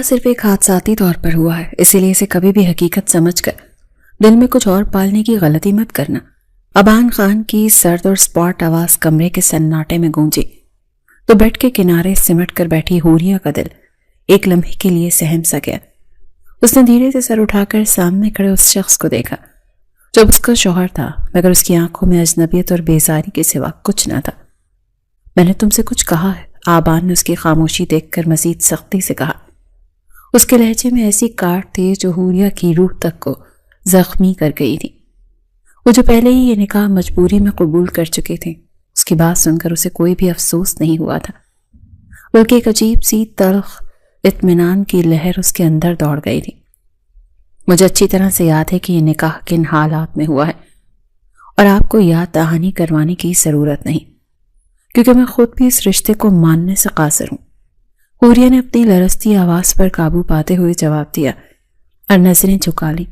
نکاح صرف ایک حادثاتی طور پر ہوا ہے، اسی لیے اسے کبھی بھی حقیقت سمجھ کر دل میں کچھ اور پالنے کی غلطی مت کرنا۔ ابان خان کی سرد اور سپاٹ آواز کمرے کے سناٹے میں گونجی تو بیڈ کے کنارے سمٹ کر بیٹھی حوریہ کا دل ایک لمحے کے لیے سہم سا گیا۔ اس نے دھیرے سے سر اٹھا کر سامنے کھڑے اس شخص کو دیکھا جو اس کا شوہر تھا، مگر اس کی آنکھوں میں اجنبیت اور بیزاری کے سوا کچھ نہ تھا۔ میں نے تم سے کچھ کہا ہے، آبان نے اس کی خاموشی دیکھ کر مزید سختی سے کہا۔ اس کے لہجے میں ایسی کاٹ تھی جو حوریہ کی روح تک کو زخمی کر گئی تھی۔ وہ جو پہلے ہی یہ نکاح مجبوری میں قبول کر چکے تھے، اس کی بات سن کر اسے کوئی بھی افسوس نہیں ہوا تھا، بلکہ ایک عجیب سی تلخ اطمینان کی لہر اس کے اندر دوڑ گئی تھی۔ مجھے اچھی طرح سے یاد ہے کہ یہ نکاح کن حالات میں ہوا ہے، اور آپ کو یاد دہانی کروانے کی ضرورت نہیں، کیونکہ میں خود بھی اس رشتے کو ماننے سے قاصر ہوں۔ حوریہ نے اپنی لرزتی آواز پر قابو پاتے ہوئے جواب دیا اور نظریں جھکا لی۔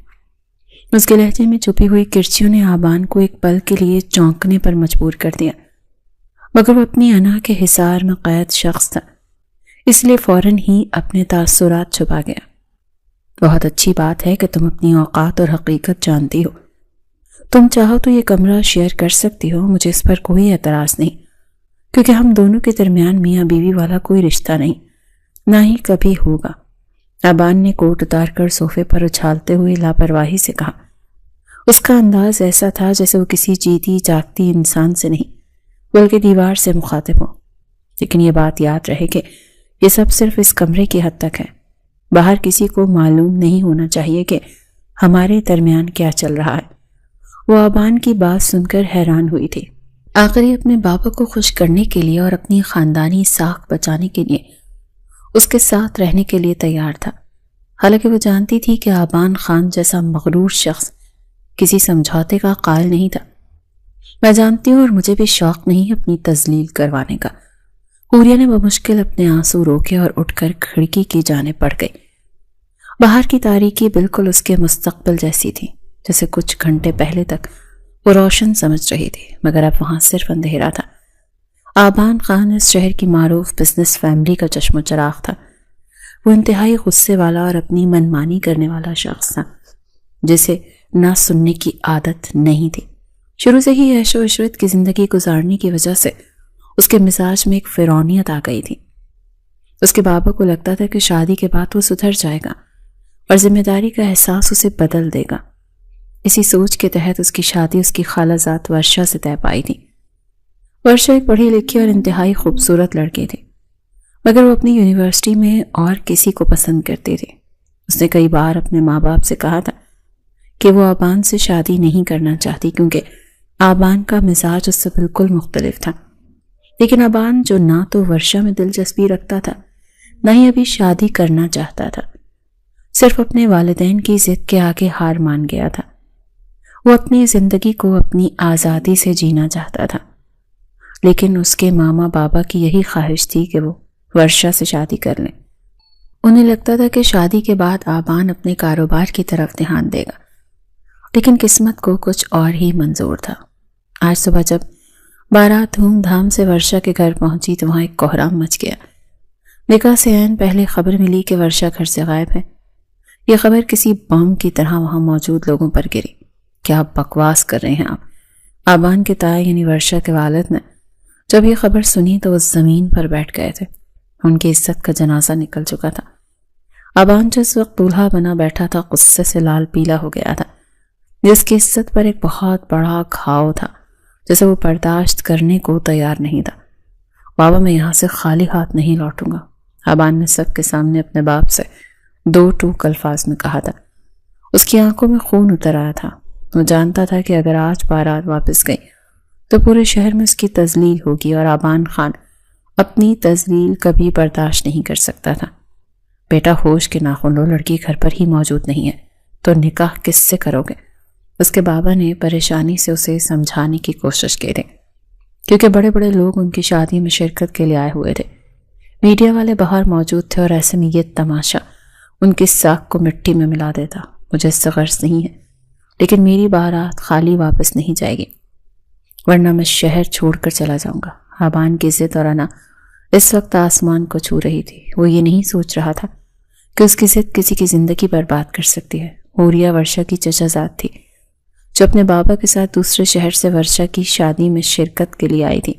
اس کے لہجے میں چھپی ہوئی کرچیوں نے آبان کو ایک پل کے لیے چونکنے پر مجبور کر دیا، مگر وہ اپنی انا کے حصار میں قید شخص تھا، اس لیے فوراً ہی اپنے تاثرات چھپا گیا۔ بہت اچھی بات ہے کہ تم اپنی اوقات اور حقیقت جانتی ہو۔ تم چاہو تو یہ کمرہ شیئر کر سکتی ہو، مجھے اس پر کوئی اعتراض نہیں، کیونکہ ہم دونوں کے درمیان میاں بیوی والا کوئی رشتہ نہیں، نہ ہی کبھی ہوگا۔ آبان نے کوٹ اتار کر صوفے پر اچھالتے ہوئے لاپرواہی سے کہا۔ اس کا انداز ایسا تھا جیسے وہ کسی جیتی جاگتی انسان سے نہیں بلکہ دیوار سے مخاطب ہو۔ لیکن یہ بات یاد رہے کہ یہ سب صرف اس کمرے کی حد تک ہے، باہر کسی کو معلوم نہیں ہونا چاہیے کہ ہمارے درمیان کیا چل رہا ہے۔ وہ آبان کی بات سن کر حیران ہوئی تھی۔ آخر یہ اپنے بابا کو خوش کرنے کے لیے اور اپنی خاندانی ساکھ بچانے کے لیے اس کے ساتھ رہنے کے لیے تیار تھا، حالانکہ وہ جانتی تھی کہ آبان خان جیسا مغرور شخص کسی سمجھوتے کا قائل نہیں تھا۔ میں جانتی ہوں اور مجھے بھی شوق نہیں اپنی تذلیل کروانے کا۔ حوریہ نے بمشکل اپنے آنسو روکے اور اٹھ کر کھڑکی کی جانب بڑھ گئی۔ باہر کی تاریکی بالکل اس کے مستقبل جیسی تھی، جیسے کچھ گھنٹے پہلے تک وہ روشن سمجھ رہی تھی، مگر اب وہاں صرف اندھیرا تھا۔ آبان خان اس شہر کی معروف بزنس فیملی کا چشم و چراغ تھا۔ وہ انتہائی غصے والا اور اپنی منمانی کرنے والا شخص تھا، جسے نہ سننے کی عادت نہیں تھی۔ شروع سے ہی عیش و عشرت کی زندگی گزارنے کی وجہ سے اس کے مزاج میں ایک فرعونیت آ گئی تھی۔ اس کے بابا کو لگتا تھا کہ شادی کے بعد وہ سدھر جائے گا اور ذمہ داری کا احساس اسے بدل دے گا۔ اسی سوچ کے تحت اس کی شادی اس کی خالہ زاد ورشا سے طے پائی تھی۔ ورشا ایک پڑھی لکھی اور انتہائی خوبصورت لڑکی تھی، مگر وہ اپنی یونیورسٹی میں اور کسی کو پسند کرتی تھی۔ اس نے کئی بار اپنے ماں باپ سے کہا تھا کہ وہ آبان سے شادی نہیں کرنا چاہتی، کیونکہ آبان کا مزاج اس سے بالکل مختلف تھا۔ لیکن آبان جو نہ تو ورشا میں دلچسپی رکھتا تھا، نہ ہی ابھی شادی کرنا چاہتا تھا، صرف اپنے والدین کی ضد کے آگے ہار مان گیا تھا۔ وہ اپنی زندگی کو اپنی آزادی سے جینا چاہتا تھا، لیکن اس کے ماما بابا کی یہی خواہش تھی کہ وہ ورشا سے شادی کر لیں۔ انہیں لگتا تھا کہ شادی کے بعد آبان اپنے کاروبار کی طرف دھیان دے گا، لیکن قسمت کو کچھ اور ہی منظور تھا۔ آج صبح جب بارات دھوم دھام سے ورشا کے گھر پہنچی تو وہاں ایک کوہرام مچ گیا۔ نکاح سے عین پہلے خبر ملی کہ ورشا گھر سے غائب ہے۔ یہ خبر کسی بم کی طرح وہاں موجود لوگوں پر گری۔ کیا بکواس کر رہے ہیں آپ؟ آبان کے تائے یعنی ورشا کے والد نے جب یہ خبر سنی تو وہ زمین پر بیٹھ گئے تھے۔ ان کی عزت کا جنازہ نکل چکا تھا۔ آبان جس وقت دولہا بنا بیٹھا تھا غصے سے لال پیلا ہو گیا تھا، جس کی عزت پر ایک بہت بڑا گھاؤ تھا جسے وہ برداشت کرنے کو تیار نہیں تھا۔ بابا میں یہاں سے خالی ہاتھ نہیں لوٹوں گا، آبان نے سب کے سامنے اپنے باپ سے دو ٹوک الفاظ میں کہا تھا۔ اس کی آنکھوں میں خون اتر آیا تھا۔ وہ جانتا تھا کہ اگر آج بارات واپس گئی تو پورے شہر میں اس کی تذلیل ہوگی، اور آبان خان اپنی تذلیل کبھی برداشت نہیں کر سکتا تھا۔ بیٹا ہوش کے ناخن لو، لڑکی گھر پر ہی موجود نہیں ہے تو نکاح کس سے کرو گے؟ اس کے بابا نے پریشانی سے اسے سمجھانے کی کوشش کی تھی، کیونکہ بڑے بڑے لوگ ان کی شادی میں شرکت کے لیے آئے ہوئے تھے۔ میڈیا والے باہر موجود تھے اور ایسے میں یہ تماشا ان کی ساکھ کو مٹی میں ملا دیتا۔ مجھے اس سے غرض نہیں ہے، لیکن میری بارات خالی واپس نہیں جائے گی، ورنہ میں شہر چھوڑ کر چلا جاؤں گا۔ آبان کی ضد اور انا اس وقت آسمان کو چھو رہی تھی۔ وہ یہ نہیں سوچ رہا تھا کہ اس کی ضد کسی کی زندگی برباد کر سکتی ہے۔ حوریہ ورشا کی چچا زاد تھی جو اپنے بابا کے ساتھ دوسرے شہر سے ورشا کی شادی میں شرکت کے لیے آئی تھی۔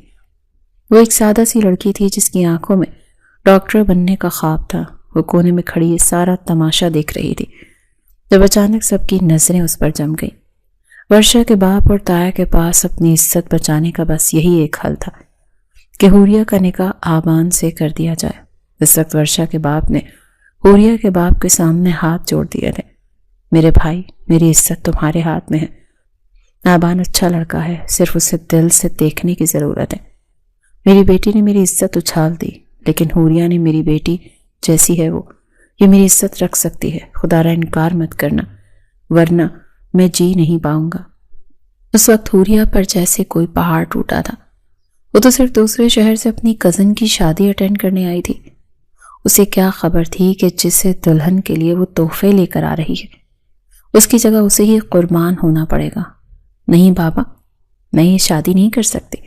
وہ ایک سادہ سی لڑکی تھی جس کی آنکھوں میں ڈاکٹر بننے کا خواب تھا۔ وہ کونے میں کھڑی یہ سارا تماشا دیکھ رہی تھی جب اچانک سب کی نظریں اس پر جم گئیں۔ ورشا کے باپ اور تایا کے پاس اپنی عزت بچانے کا بس یہی ایک حل تھا کہ حوریہ کا نکاح آبان سے کر دیا جائے۔ اس وقت ورشا کے باپ نے حوریہ کے باپ کے سامنے ہاتھ جوڑ دیے تھے۔ میرے بھائی، میری عزت تمہارے ہاتھ میں ہے۔ آبان اچھا لڑکا ہے، صرف اسے دل سے دیکھنے کی ضرورت ہے۔ میری بیٹی نے میری عزت اچھال دی، لیکن حوریہ نے میری بیٹی جیسی ہے وہ یہ میری عزت رکھ سکتی ہے۔ خدا را انکار مت کرنا ورنہ میں جی نہیں پاؤں گا۔ اس وقت حوریہ پر جیسے کوئی پہاڑ ٹوٹا تھا۔ وہ تو صرف دوسرے شہر سے اپنی کزن کی شادی اٹینڈ کرنے آئی تھی۔ اسے کیا خبر تھی کہ جسے دلہن کے لیے وہ تحفے لے کر آ رہی ہے اس کی جگہ اسے ہی قربان ہونا پڑے گا۔ نہیں بابا، میں یہ شادی نہیں کر سکتی۔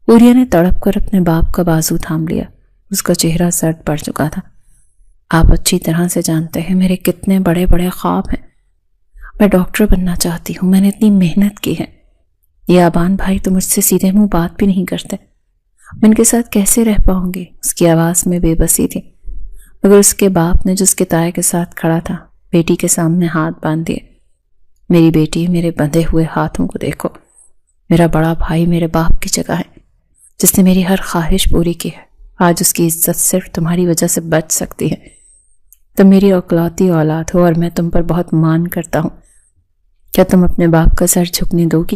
حوریہ نے تڑپ کر اپنے باپ کا بازو تھام لیا۔ اس کا چہرہ سرد پڑ چکا تھا۔ آپ اچھی طرح سے جانتے ہیں میرے کتنے بڑے بڑے خواب ہیں۔ میں ڈاکٹر بننا چاہتی ہوں، میں نے اتنی محنت کی ہے۔ یہ آبان بھائی تو مجھ سے سیدھے منہ بات بھی نہیں کرتے۔ میں ان کے ساتھ کیسے رہ پاؤں گی؟ اس کی آواز میں بے بسی تھی، مگر اس کے باپ نے جو اس کے تائے کے ساتھ کھڑا تھا بیٹی کے سامنے ہاتھ باندھ دیے۔ میری بیٹی، میرے بندھے ہوئے ہاتھوں کو دیکھو۔ میرا بڑا بھائی میرے باپ کی جگہ ہے جس نے میری ہر خواہش پوری کی ہے۔ آج اس کی عزت صرف تمہاری وجہ سے بچ سکتی ہے۔ تم میری اکلوتی اولاد ہو اور میں تم پر بہت مان کرتا ہوں۔ کیا تم اپنے باپ کا سر جھکنے دو گی؟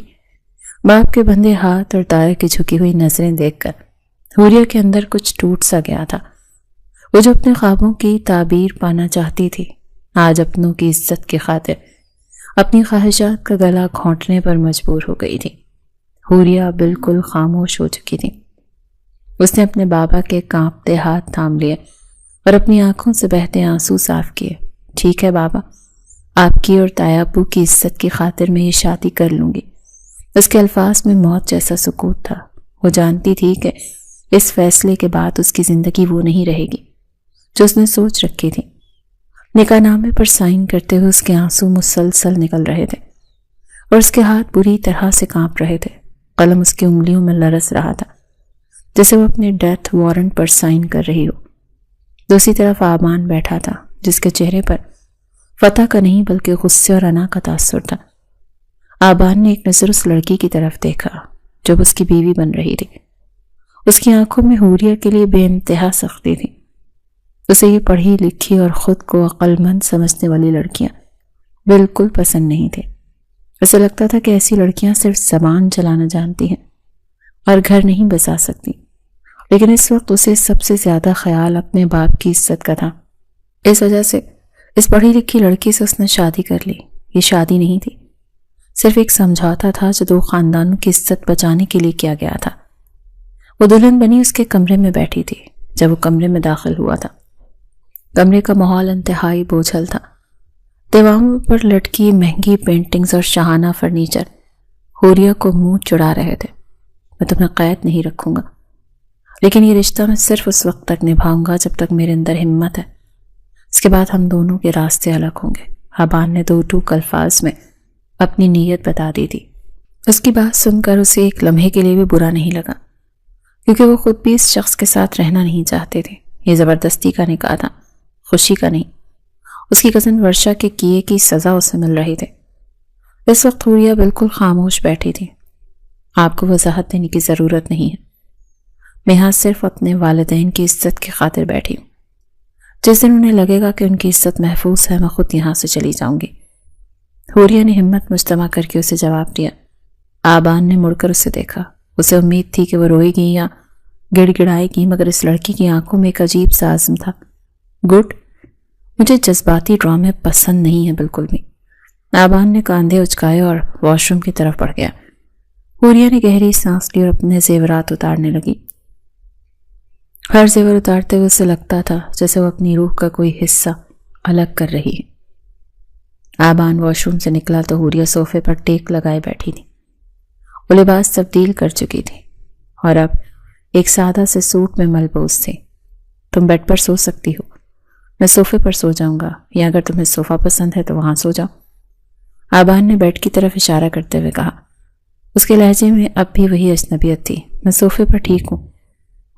باپ کے بندھے ہاتھ اور تائے کی جھکی ہوئی نظریں دیکھ کر حوریہ کے اندر کچھ ٹوٹ سا گیا تھا۔ وہ جو اپنے خوابوں کی تعبیر پانا چاہتی تھی آج اپنوں کی عزت کی خاطر اپنی خواہشات کا گلا گھونٹنے پر مجبور ہو گئی تھی۔ حوریہ بالکل خاموش ہو چکی تھی۔ اس نے اپنے بابا کے کانپتے ہاتھ تھام لیے اور اپنی آنکھوں سے بہتے آنسو صاف کیے۔ ٹھیک ہے بابا، آپ کی اور تایا ابو کی عزت کی خاطر میں یہ شادی کر لوں گی۔ اس کے الفاظ میں موت جیسا سکوت تھا۔ وہ جانتی تھی کہ اس فیصلے کے بعد اس کی زندگی وہ نہیں رہے گی جو اس نے سوچ رکھی تھی۔ نکاح نامے پر سائن کرتے ہوئے اس کے آنسو مسلسل نکل رہے تھے اور اس کے ہاتھ بری طرح سے کانپ رہے تھے۔ قلم اس کی انگلیوں میں لرز رہا تھا جیسے وہ اپنے ڈیتھ وارنٹ پر سائن کر رہی ہو۔ دوسری طرف آبان بیٹھا تھا جس کے چہرے پر فتح کا نہیں بلکہ غصے اور انا کا تاثر تھا۔ آبان نے ایک نظر اس لڑکی کی طرف دیکھا جب اس کی بیوی بن رہی تھی۔ اس کی آنکھوں میں حوریہ کے لیے بے انتہا سختی تھی۔ اسے یہ پڑھی لکھی اور خود کو عقل مند سمجھنے والی لڑکیاں بالکل پسند نہیں تھے۔ اسے لگتا تھا کہ ایسی لڑکیاں صرف زبان چلانا جانتی ہیں اور گھر نہیں بسا سکتی۔ لیکن اس وقت اسے سب سے زیادہ خیال اپنے باپ کی عزت کا تھا۔ اس وجہ سے اس پڑھی لکھی لڑکی سے اس نے شادی کر لی۔ یہ شادی نہیں تھی، صرف ایک سمجھوتا تھا جو دو خاندانوں کی عزت بچانے کے لیے کیا گیا تھا۔ وہ دلہن بنی اس کے کمرے میں بیٹھی تھی جب وہ کمرے میں داخل ہوا تھا۔ کمرے کا ماحول انتہائی بوجھل تھا۔ دیواروں پر لٹکی مہنگی پینٹنگز اور شاہانہ فرنیچر حوریہ کو منہ چڑھا رہے تھے۔ میں تمہیں قید نہیں رکھوں گا، لیکن یہ رشتہ میں صرف اس وقت تک نبھاؤں گا جب تک میرے اندر ہمت ہے۔ اس کے بعد ہم دونوں کے راستے الگ ہوں گے۔ آبان نے دو ٹوک الفاظ میں اپنی نیت بتا دی تھی۔ اس کی بات سن کر اسے ایک لمحے کے لیے بھی برا نہیں لگا، کیونکہ وہ خود بھی اس شخص کے ساتھ رہنا نہیں چاہتے تھے۔ یہ زبردستی کا نکاح تھا، خوشی کا نہیں۔ اس کی کزن ورشا کے کیے کی سزا اسے مل رہی تھی۔ اس وقت حوریہ بالکل خاموش بیٹھی تھی۔ آپ کو وضاحت دینے کی ضرورت نہیں ہے، میں یہاں صرف اپنے والدین کی عزت کی خاطر بیٹھی ہوں۔ جس دن انہیں لگے گا کہ ان کی عزت محفوظ ہے میں خود یہاں سے چلی جاؤں گی۔ حوریہ نے ہمت مجتمع کر کے اسے جواب دیا۔ آبان نے مڑ کر اسے دیکھا۔ اسے امید تھی کہ وہ روئے گی یا گڑ گڑائے گی، مگر اس لڑکی کی آنکھوں میں ایک عجیب سا عزم تھا۔ گڈ، مجھے جذباتی ڈرامے پسند نہیں ہیں بالکل بھی۔ آبان نے کاندھے اچکائے اور واش روم کی طرف بڑھ گیا۔ حوریہ نے گہری سانس لی اور اپنے زیورات اتارنے لگی۔ ہر زیور اتارتے ہوئے اسے لگتا تھا جیسے وہ اپنی روح کا کوئی حصہ الگ کر رہی ہے۔ آبان واش روم سے نکلا تو حوریہ صوفے پر ٹیک لگائے بیٹھی تھی۔ وہ لباس تبدیل کر چکی تھی اور اب ایک سادہ سے سوٹ میں ملبوس تھی۔ تم بیڈ پر سو سکتی ہو، میں صوفے پر سو جاؤں گا، یا اگر تمہیں صوفہ پسند ہے تو وہاں سو جاؤ۔ آبان نے بیڈ کی طرف اشارہ کرتے ہوئے کہا۔ اس کے لہجے میں اب بھی وہی اجنبیت تھی۔ میں صوفے پر ٹھیک ہوں،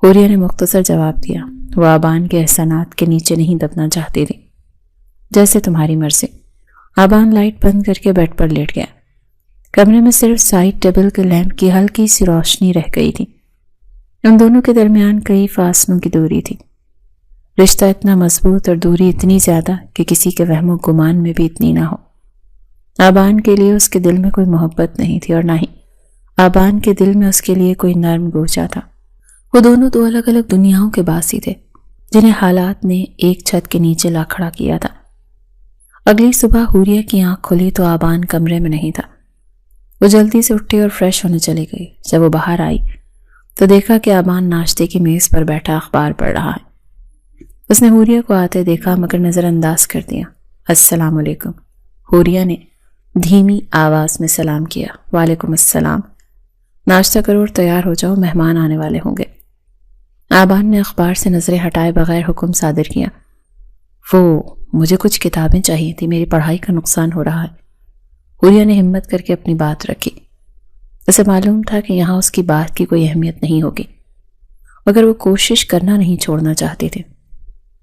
حوریہ نے مختصر جواب دیا۔ وہ آبان کے احسانات کے نیچے نہیں دبنا چاہتی تھی۔ جیسے تمہاری مرضی۔ آبان لائٹ بند کر کے بیڈ پر لیٹ گیا۔ کمرے میں صرف سائڈ ٹیبل کے لیمپ کی ہلکی سی روشنی رہ گئی تھی۔ ان دونوں کے درمیان کئی فاصلوں کی دوری تھی۔ رشتہ اتنا مضبوط اور دوری اتنی زیادہ کہ کسی کے وہم و گمان میں بھی اتنی نہ ہو۔ آبان کے لیے اس کے دل میں کوئی محبت نہیں تھی، اور نہ ہی آبان کے دل میں اس کے لیے کوئی نرم گوشہ تھا۔ وہ دونوں دو الگ الگ دنیاؤں کے باسی تھے، جنہیں حالات نے ایک چھت کے نیچے لا کھڑا کیا تھا۔ اگلی صبح حوریہ کی آنکھ کھلی تو آبان کمرے میں نہیں تھا۔ وہ جلدی سے اٹھی اور فریش ہونے چلی گئی۔ جب وہ باہر آئی تو دیکھا کہ آبان ناشتے کی میز پر بیٹھا اخبار پڑھ رہا ہے۔ اس نے حوریہ کو آتے دیکھا مگر نظر انداز کر دیا۔ السلام علیکم۔ حوریہ نے دھیمی آواز میں سلام کیا۔ وعلیکم السلام۔ ناشتہ کرو اور تیار ہو جاؤ، مہمان آنے والے ہوں گے۔ آبان نے اخبار سے نظریں ہٹائے بغیر حکم صادر کیا۔ وہ مجھے کچھ کتابیں چاہیے تھی، میری پڑھائی کا نقصان ہو رہا ہے۔ حوریہ نے ہمت کر کے اپنی بات رکھی۔ اسے معلوم تھا کہ یہاں اس کی بات کی کوئی اہمیت نہیں ہوگی، مگر وہ کوشش کرنا نہیں چھوڑنا چاہتی تھی۔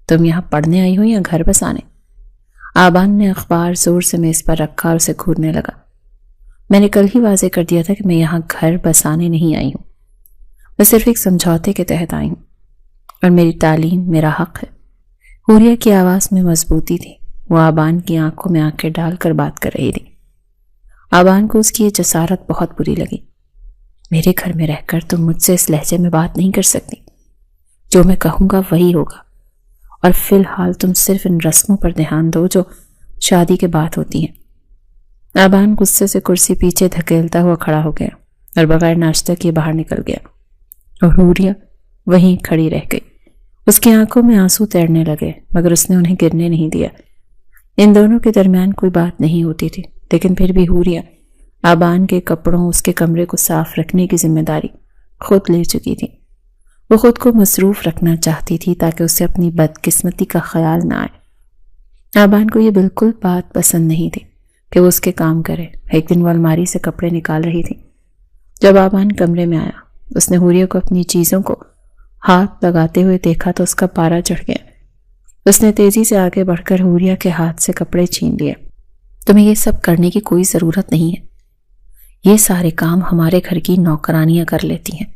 تم یہاں پڑھنے آئی ہو یا گھر بسانے؟ آبان نے اخبار زور سے میز پر رکھا اور اسے گھورنے لگا۔ میں نے کل ہی واضح کر دیا تھا کہ میں یہاں گھر بسانے نہیں آئی ہوں، میں صرف ایک سمجھوتے کے تحت آئی ہوں، اور میری تعلیم میرا حق ہے۔ حوریہ کی آواز میں مضبوطی تھی۔ وہ آبان کی آنکھوں میں آنکھیں ڈال کر بات کر رہی تھی۔ آبان کو اس کی یہ جسارت بہت بری لگی۔ میرے گھر میں رہ کر تم مجھ سے اس لہجے میں بات نہیں کر سکتی۔ جو میں کہوں گا وہی ہوگا، اور فی الحال تم صرف ان رسموں پر دھیان دو جو شادی کے بعد ہوتی ہیں۔ آبان غصے سے کرسی پیچھے دھکیلتا ہوا کھڑا ہو گیا اور بغیر ناشتہ کیے باہر نکل گیا، اور حوریہ وہیں کھڑی رہ گئی۔ اس کی آنکھوں میں آنسو تیرنے لگے مگر اس نے انہیں گرنے نہیں دیا۔ ان دونوں کے درمیان کوئی بات نہیں ہوتی تھی، لیکن پھر بھی حوریہ آبان کے کپڑوں، اس کے کمرے کو صاف رکھنے کی ذمہ داری خود لے چکی تھی۔ وہ خود کو مصروف رکھنا چاہتی تھی تاکہ اسے اپنی بدقسمتی کا خیال نہ آئے۔ آبان کو یہ بالکل بات پسند نہیں تھی کہ وہ اس کے کام کرے۔ ایک دن وہ الماری سے کپڑے نکال رہی تھی۔ جب آبان کمرے میں آیا، اس نے حوریہ کو اپنی چیزوں کو ہاتھ لگاتے ہوئے دیکھا تو اس کا پارا چڑھ گیا۔ اس نے تیزی سے آگے بڑھ کر حوریہ کے ہاتھ سے کپڑے چھین لیے۔ تمہیں یہ سب کرنے کی کوئی ضرورت نہیں ہے، یہ سارے کام ہمارے گھر کی نوکرانیاں کر لیتی ہیں۔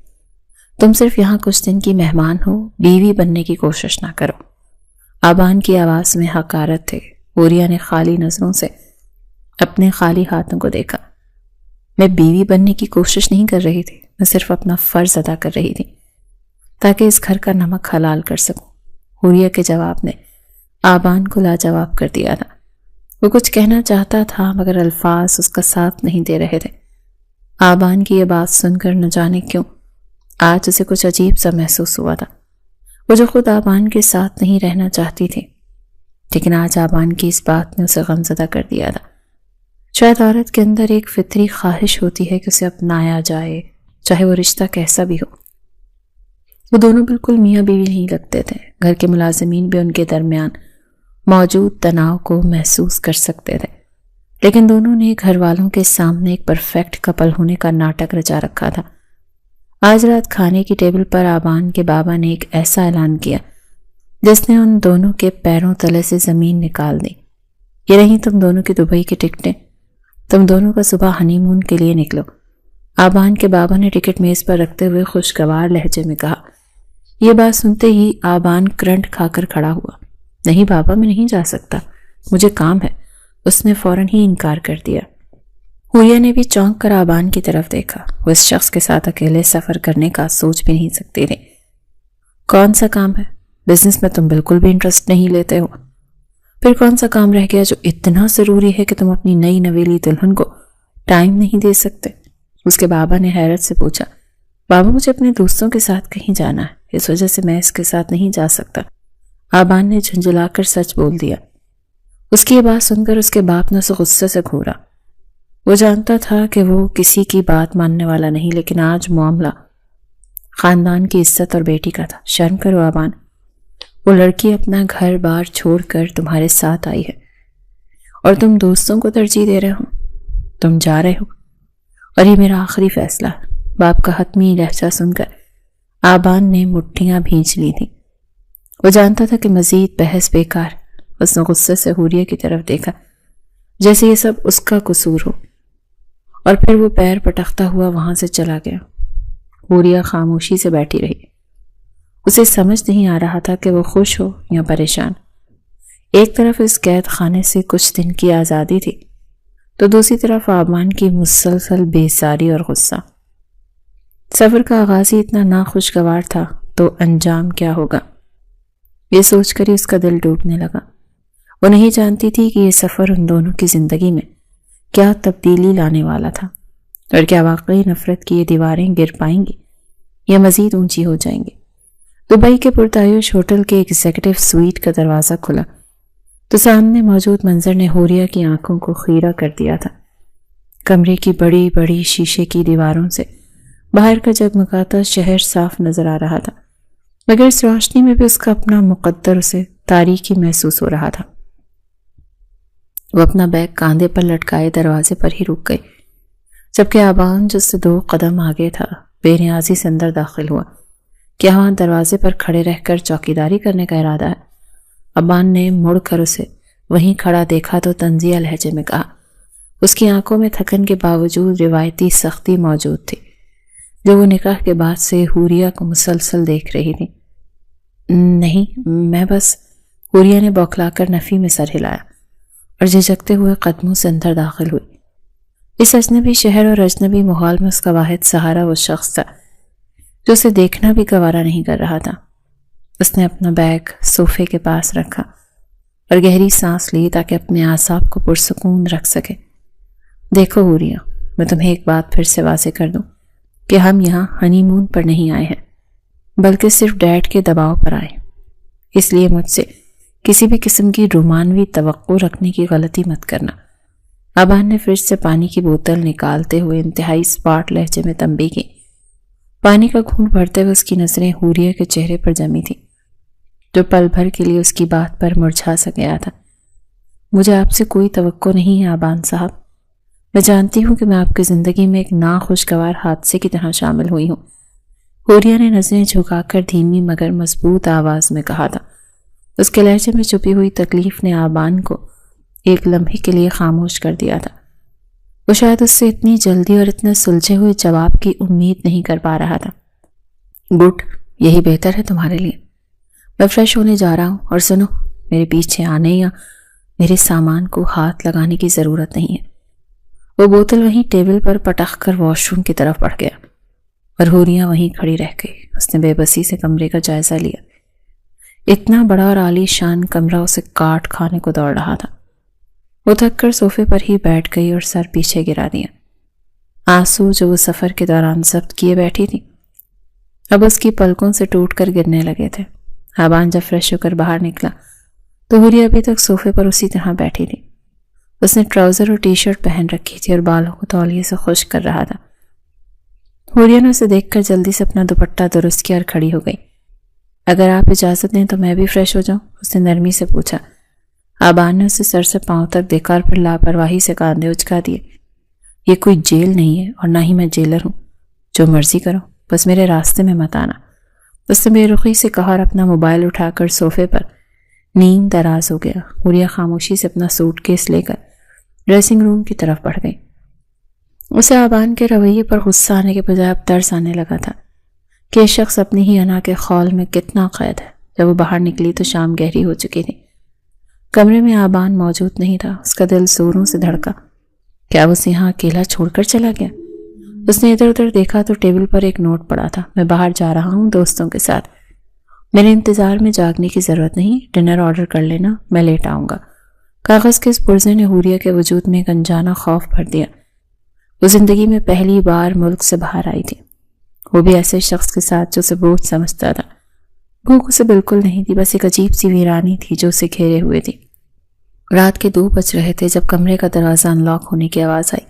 تم صرف یہاں کچھ دن کی مہمان ہو، بیوی بننے کی کوشش نہ کرو۔ آبان کی آواز میں حقارت تھے۔ حوریہ نے خالی نظروں سے اپنے خالی ہاتھوں کو دیکھا۔ میں بیوی بننے کی کوشش نہیں کر رہی تھی، میں صرف اپنا فرض ادا کر رہی تھی تاکہ اس گھر کا نمک حلال کر سکوں۔ حوریہ کے جواب نے آبان کو لاجواب کر دیا تھا۔ وہ کچھ کہنا چاہتا تھا مگر الفاظ اس کا ساتھ نہیں دے رہے تھے۔ آبان کی یہ بات سن کر نہ جانے کیوں آج اسے کچھ عجیب سا محسوس ہوا تھا۔ وہ جو خود آبان کے ساتھ نہیں رہنا چاہتی تھی، لیکن آج آبان کی اس بات نے اسے غمزدہ کر دیا تھا۔ شاید عورت کے اندر ایک فطری خواہش ہوتی ہے کہ اسے اپنایا جائے، چاہے وہ رشتہ کیسا بھی ہو۔ وہ دونوں بالکل میاں بیوی نہیں لگتے تھے۔ گھر کے ملازمین بھی ان کے درمیان موجود تناؤ کو محسوس کر سکتے تھے، لیکن دونوں نے گھر والوں کے سامنے ایک پرفیکٹ کپل ہونے کا ناٹک رچا رکھا تھا۔ آج رات کھانے کی ٹیبل پر آبان کے بابا نے ایک ایسا اعلان کیا جس نے ان دونوں کے پیروں تلے سے زمین نکال دی۔ یہ نہیں تم دونوں کی دبئی کی ٹکٹیں، تم دونوں کا صبح ہنی مون کے لیے نکلو۔ آبان کے بابا نے ٹکٹ میز پر رکھتے ہوئے خوشگوار لہجے میں کہا۔ یہ بات سنتے ہی آبان کرنٹ کھا کر کھڑا ہوا۔ نہیں بابا، میں نہیں جا سکتا، مجھے کام ہے۔ اس نے فوراً ہی انکار کر دیا۔ حوریہ نے بھی چونک کر آبان کی طرف دیکھا۔ وہ اس شخص کے ساتھ اکیلے سفر کرنے کا سوچ بھی نہیں سکتی تھی۔ کون سا کام ہے؟ بزنس میں تم بالکل بھی انٹرسٹ نہیں لیتے ہو۔ پھر کون سا کام رہ گیا جو اتنا ضروری ہے کہ تم اپنی نئی نویلی دلہن کو ٹائم نہیں دے سکتے؟ اس کے بابا نے حیرت سے پوچھا۔ بابا، مجھے اپنے دوستوں کے ساتھ کہیں جانا ہے، اس وجہ سے میں اس کے ساتھ نہیں جا سکتا۔ آبان نے جھنجھلا کر سچ بول دیا۔ اس کی یہ بات سن کر اس کے باپ نے اسے غصے سے گھورا۔ وہ جانتا تھا کہ وہ کسی کی بات ماننے والا نہیں، لیکن آج معاملہ خاندان کی عزت اور بیٹی کا تھا۔ شرم کرو آبان۔ وہ لڑکی اپنا گھر بار چھوڑ کر تمہارے ساتھ آئی ہے اور تم دوستوں کو ترجیح دے رہے ہو. تم جا رہے ہو اور یہ میرا آخری فیصلہ. باپ کا حتمی لہجہ سن کر آبان نے مٹھیاں بھینچ لی تھیں. وہ جانتا تھا کہ مزید بحث بیکار. اس نے غصے سے حوریہ کی طرف دیکھا جیسے یہ سب اس کا قصور ہو، اور پھر وہ پیر پٹکتا ہوا وہاں سے چلا گیا. حوریہ خاموشی سے بیٹھی رہی. اسے سمجھ نہیں آ رہا تھا کہ وہ خوش ہو یا پریشان. ایک طرف اس قید خانے سے کچھ دن کی آزادی تھی تو دوسری طرف آبان کی مسلسل بیزاری اور غصہ. سفر کا آغاز ہی اتنا ناخوشگوار تھا تو انجام کیا ہوگا، یہ سوچ کر ہی اس کا دل ٹوٹنے لگا. وہ نہیں جانتی تھی کہ یہ سفر ان دونوں کی زندگی میں کیا تبدیلی لانے والا تھا، اور کیا واقعی نفرت کی یہ دیواریں گر پائیں گی یا مزید اونچی ہو جائیں گی. دبئی کے پرتعیش ہوٹل کے ایگزیکٹو سویٹ کا دروازہ کھلا تو سامنے موجود منظر نے حوریہ کی آنکھوں کو خیرہ کر دیا تھا. کمرے کی بڑی بڑی شیشے کی دیواروں سے باہر کا جگمگاتا شہر صاف نظر آ رہا تھا، مگر اس روشنی میں بھی اس کا اپنا مقدر اسے تاریکی محسوس ہو رہا تھا. وہ اپنا بیگ کاندھے پر لٹکائے دروازے پر ہی رک گئی، جبکہ آبان جس سے 2 قدم آگے تھا بے نیازی سے اندر داخل ہوا. کیا وہاں دروازے پر کھڑے رہ کر چوکیداری کرنے کا ارادہ ہے؟ آبان نے مڑ کر اسے وہیں کھڑا دیکھا تو طنزیہ لہجے میں کہا. اس کی آنکھوں میں تھکن کے باوجود روایتی سختی موجود تھی جو وہ نکاح کے بعد سے حوریہ کو مسلسل دیکھ رہی تھی. نہیں، میں بس. حوریہ نے بوکھلا کر نفی میں سر ہلایا اور جھجکتے ہوئے قدموں سے اندر داخل ہوئی. اس اجنبی شہر اور اجنبی ماحول میں اس کا واحد سہارا وہ شخص تھا جو اسے دیکھنا بھی گوارا نہیں کر رہا تھا. اس نے اپنا بیگ صوفے کے پاس رکھا اور گہری سانس لی تاکہ اپنے اعصاب کو پرسکون رکھ سکے. دیکھو حوریہ، میں تمہیں ایک بات پھر سے واضح کر دوں کہ ہم یہاں ہنی مون پر نہیں آئے ہیں، بلکہ صرف ڈیڈ کے دباؤ پر آئے. اس لیے مجھ سے کسی بھی قسم کی رومانوی توقع رکھنے کی غلطی مت کرنا. آبان نے فریج سے پانی کی بوتل نکالتے ہوئے انتہائی اسپاٹ لہجے میں تنبیہ کی. پانی کا گھونٹ بھرتے ہوئے اس کی نظریں حوریہ کے چہرے پر جمی تھیں جو پل بھر کے لیے اس کی بات پر مرجھا سا گیا تھا. مجھے آپ سے کوئی توقع نہیں ہے آبان صاحب. میں جانتی ہوں کہ میں آپ کی زندگی میں ایک ناخوشگوار حادثے کی طرح شامل ہوئی ہوں. حوریہ نے نظریں جھکا کر دھیمی مگر مضبوط آواز میں کہا تھا. اس کے لہجے میں چھپی ہوئی تکلیف نے آبان کو ایک لمحے کے لیے خاموش کر دیا تھا. وہ شاید اس سے اتنی جلدی اور اتنے سلجھے ہوئے جواب کی امید نہیں کر پا رہا تھا. گڈ، یہی بہتر ہے تمہارے لیے. میں فریش ہونے جا رہا ہوں، اور سنو، میرے پیچھے آنے یا میرے سامان کو ہاتھ لگانے کی ضرورت نہیں ہے. وہ بوتل وہیں ٹیبل پر پٹخ کر واش روم کی طرف بڑھ گیا اور حوریہ وہیں کھڑی رہ گئی. اس نے بے بسی سے کمرے کا جائزہ لیا. اتنا بڑا اور عالی شان کمرہ اسے کاٹ کھانے کو دوڑ رہا تھا. وہ تھک کر صوفے پر ہی بیٹھ گئی اور سر پیچھے گرا دیا. آنسو جو وہ سفر کے دوران ضبط کیے بیٹھی تھی اب اس کی پلکوں سے ٹوٹ کر گرنے لگے تھے. آبان جب فریش ہو کر باہر نکلا تو حوریہ ابھی تک صوفے پر اسی طرح بیٹھی تھی. اس نے ٹراؤزر اور ٹی شرٹ پہن رکھی تھی اور بالوں کو تولیے سے خشک کر رہا تھا. حوریہ نے اسے دیکھ کر جلدی سے اپنا دوپٹہ درست کیا اور کھڑی ہو گئی. اگر آپ اجازت دیں تو میں بھی فریش ہو جاؤں؟ اس نے نرمی سے پوچھا. آبان نے اسے سر سے پاؤں تک دیکھا اور پھر لاپرواہی سے کاندھے اچکا دیے. یہ کوئی جیل نہیں ہے اور نہ ہی میں جیلر ہوں. جو مرضی کرو، بس میرے راستے میں مت آنا. اس نے بے رخی سے کہا اور اپنا موبائل اٹھا کر صوفے پر نیند دراز ہو گیا. حوریہ خاموشی سے اپنا سوٹ کیس لے کر ڈریسنگ روم کی طرف بڑھ گئی. اسے آبان کے رویے پر غصہ آنے کے بجائے اب ترس آنے لگا تھا کہ یہ شخص اپنی ہی انا کے خول میں کتنا قید ہے. جب وہ باہر نکلی تو شام گہری ہو چکی تھی. کمرے میں آبان موجود نہیں تھا. اس کا دل زوروں سے دھڑکا. کیا وہ اسے یہاں اکیلا چھوڑ کر چلا گیا؟ اس نے ادھر ادھر دیکھا تو ٹیبل پر ایک نوٹ پڑا تھا. میں باہر جا رہا ہوں دوستوں کے ساتھ. میرے انتظار میں جاگنے کی ضرورت نہیں. ڈنر آرڈر کر لینا، میں لیٹ آؤں گا. کاغذ کے اس پرزے نے حوریہ کے وجود میں ایک انجانا خوف بھر دیا. وہ زندگی میں پہلی بار ملک سے باہر آئی تھی، وہ بھی ایسے شخص کے ساتھ جو اسے بوجھ سمجھتا تھا. بھوک اسے بالکل نہیں تھی، بس ایک عجیب سی ویرانی تھی جو اسے گھیرے ہوئے تھی. رات کے 2 بج رہے تھے جب کمرے کا دروازہ ان لاک ہونے کی آواز آئی.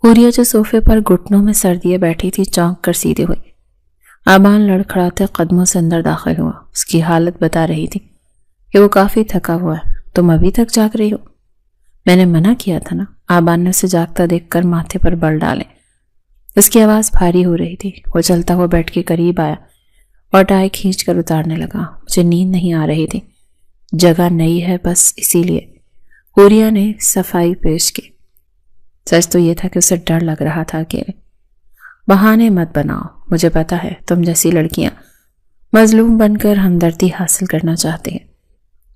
حوریہ جو صوفے پر گھٹنوں میں سر دیے بیٹھی تھی چونک کر سیدھے ہوئی. آبان لڑکھڑاتے قدموں سے اندر داخل ہوا۔ اس کی حالت بتا رہی تھی کہ وہ کافی تھکا ہوا ہے۔ تم ابھی تک جاگ رہی ہو؟ میں نے منع کیا تھا نا۔ آبان نے اسے جاگتا دیکھ کر ماتھے پر بل ڈالے۔ اس کی آواز بھاری ہو رہی تھی۔ وہ چلتا ہوا بیڈ کے قریب آیا اور ٹائی کھینچ کر اتارنے لگا۔ مجھے نیند نہیں آ رہی تھی، جگہ نئی ہے بس اسی لیے، حوریہ نے صفائی پیش کی۔ سچ تو یہ تھا کہ اسے ڈر لگ رہا تھا کہ بہانے مت بناؤ، مجھے پتا ہے تم جیسی لڑکیاں مظلوم بن کر ہمدردی حاصل کرنا چاہتی ہیں۔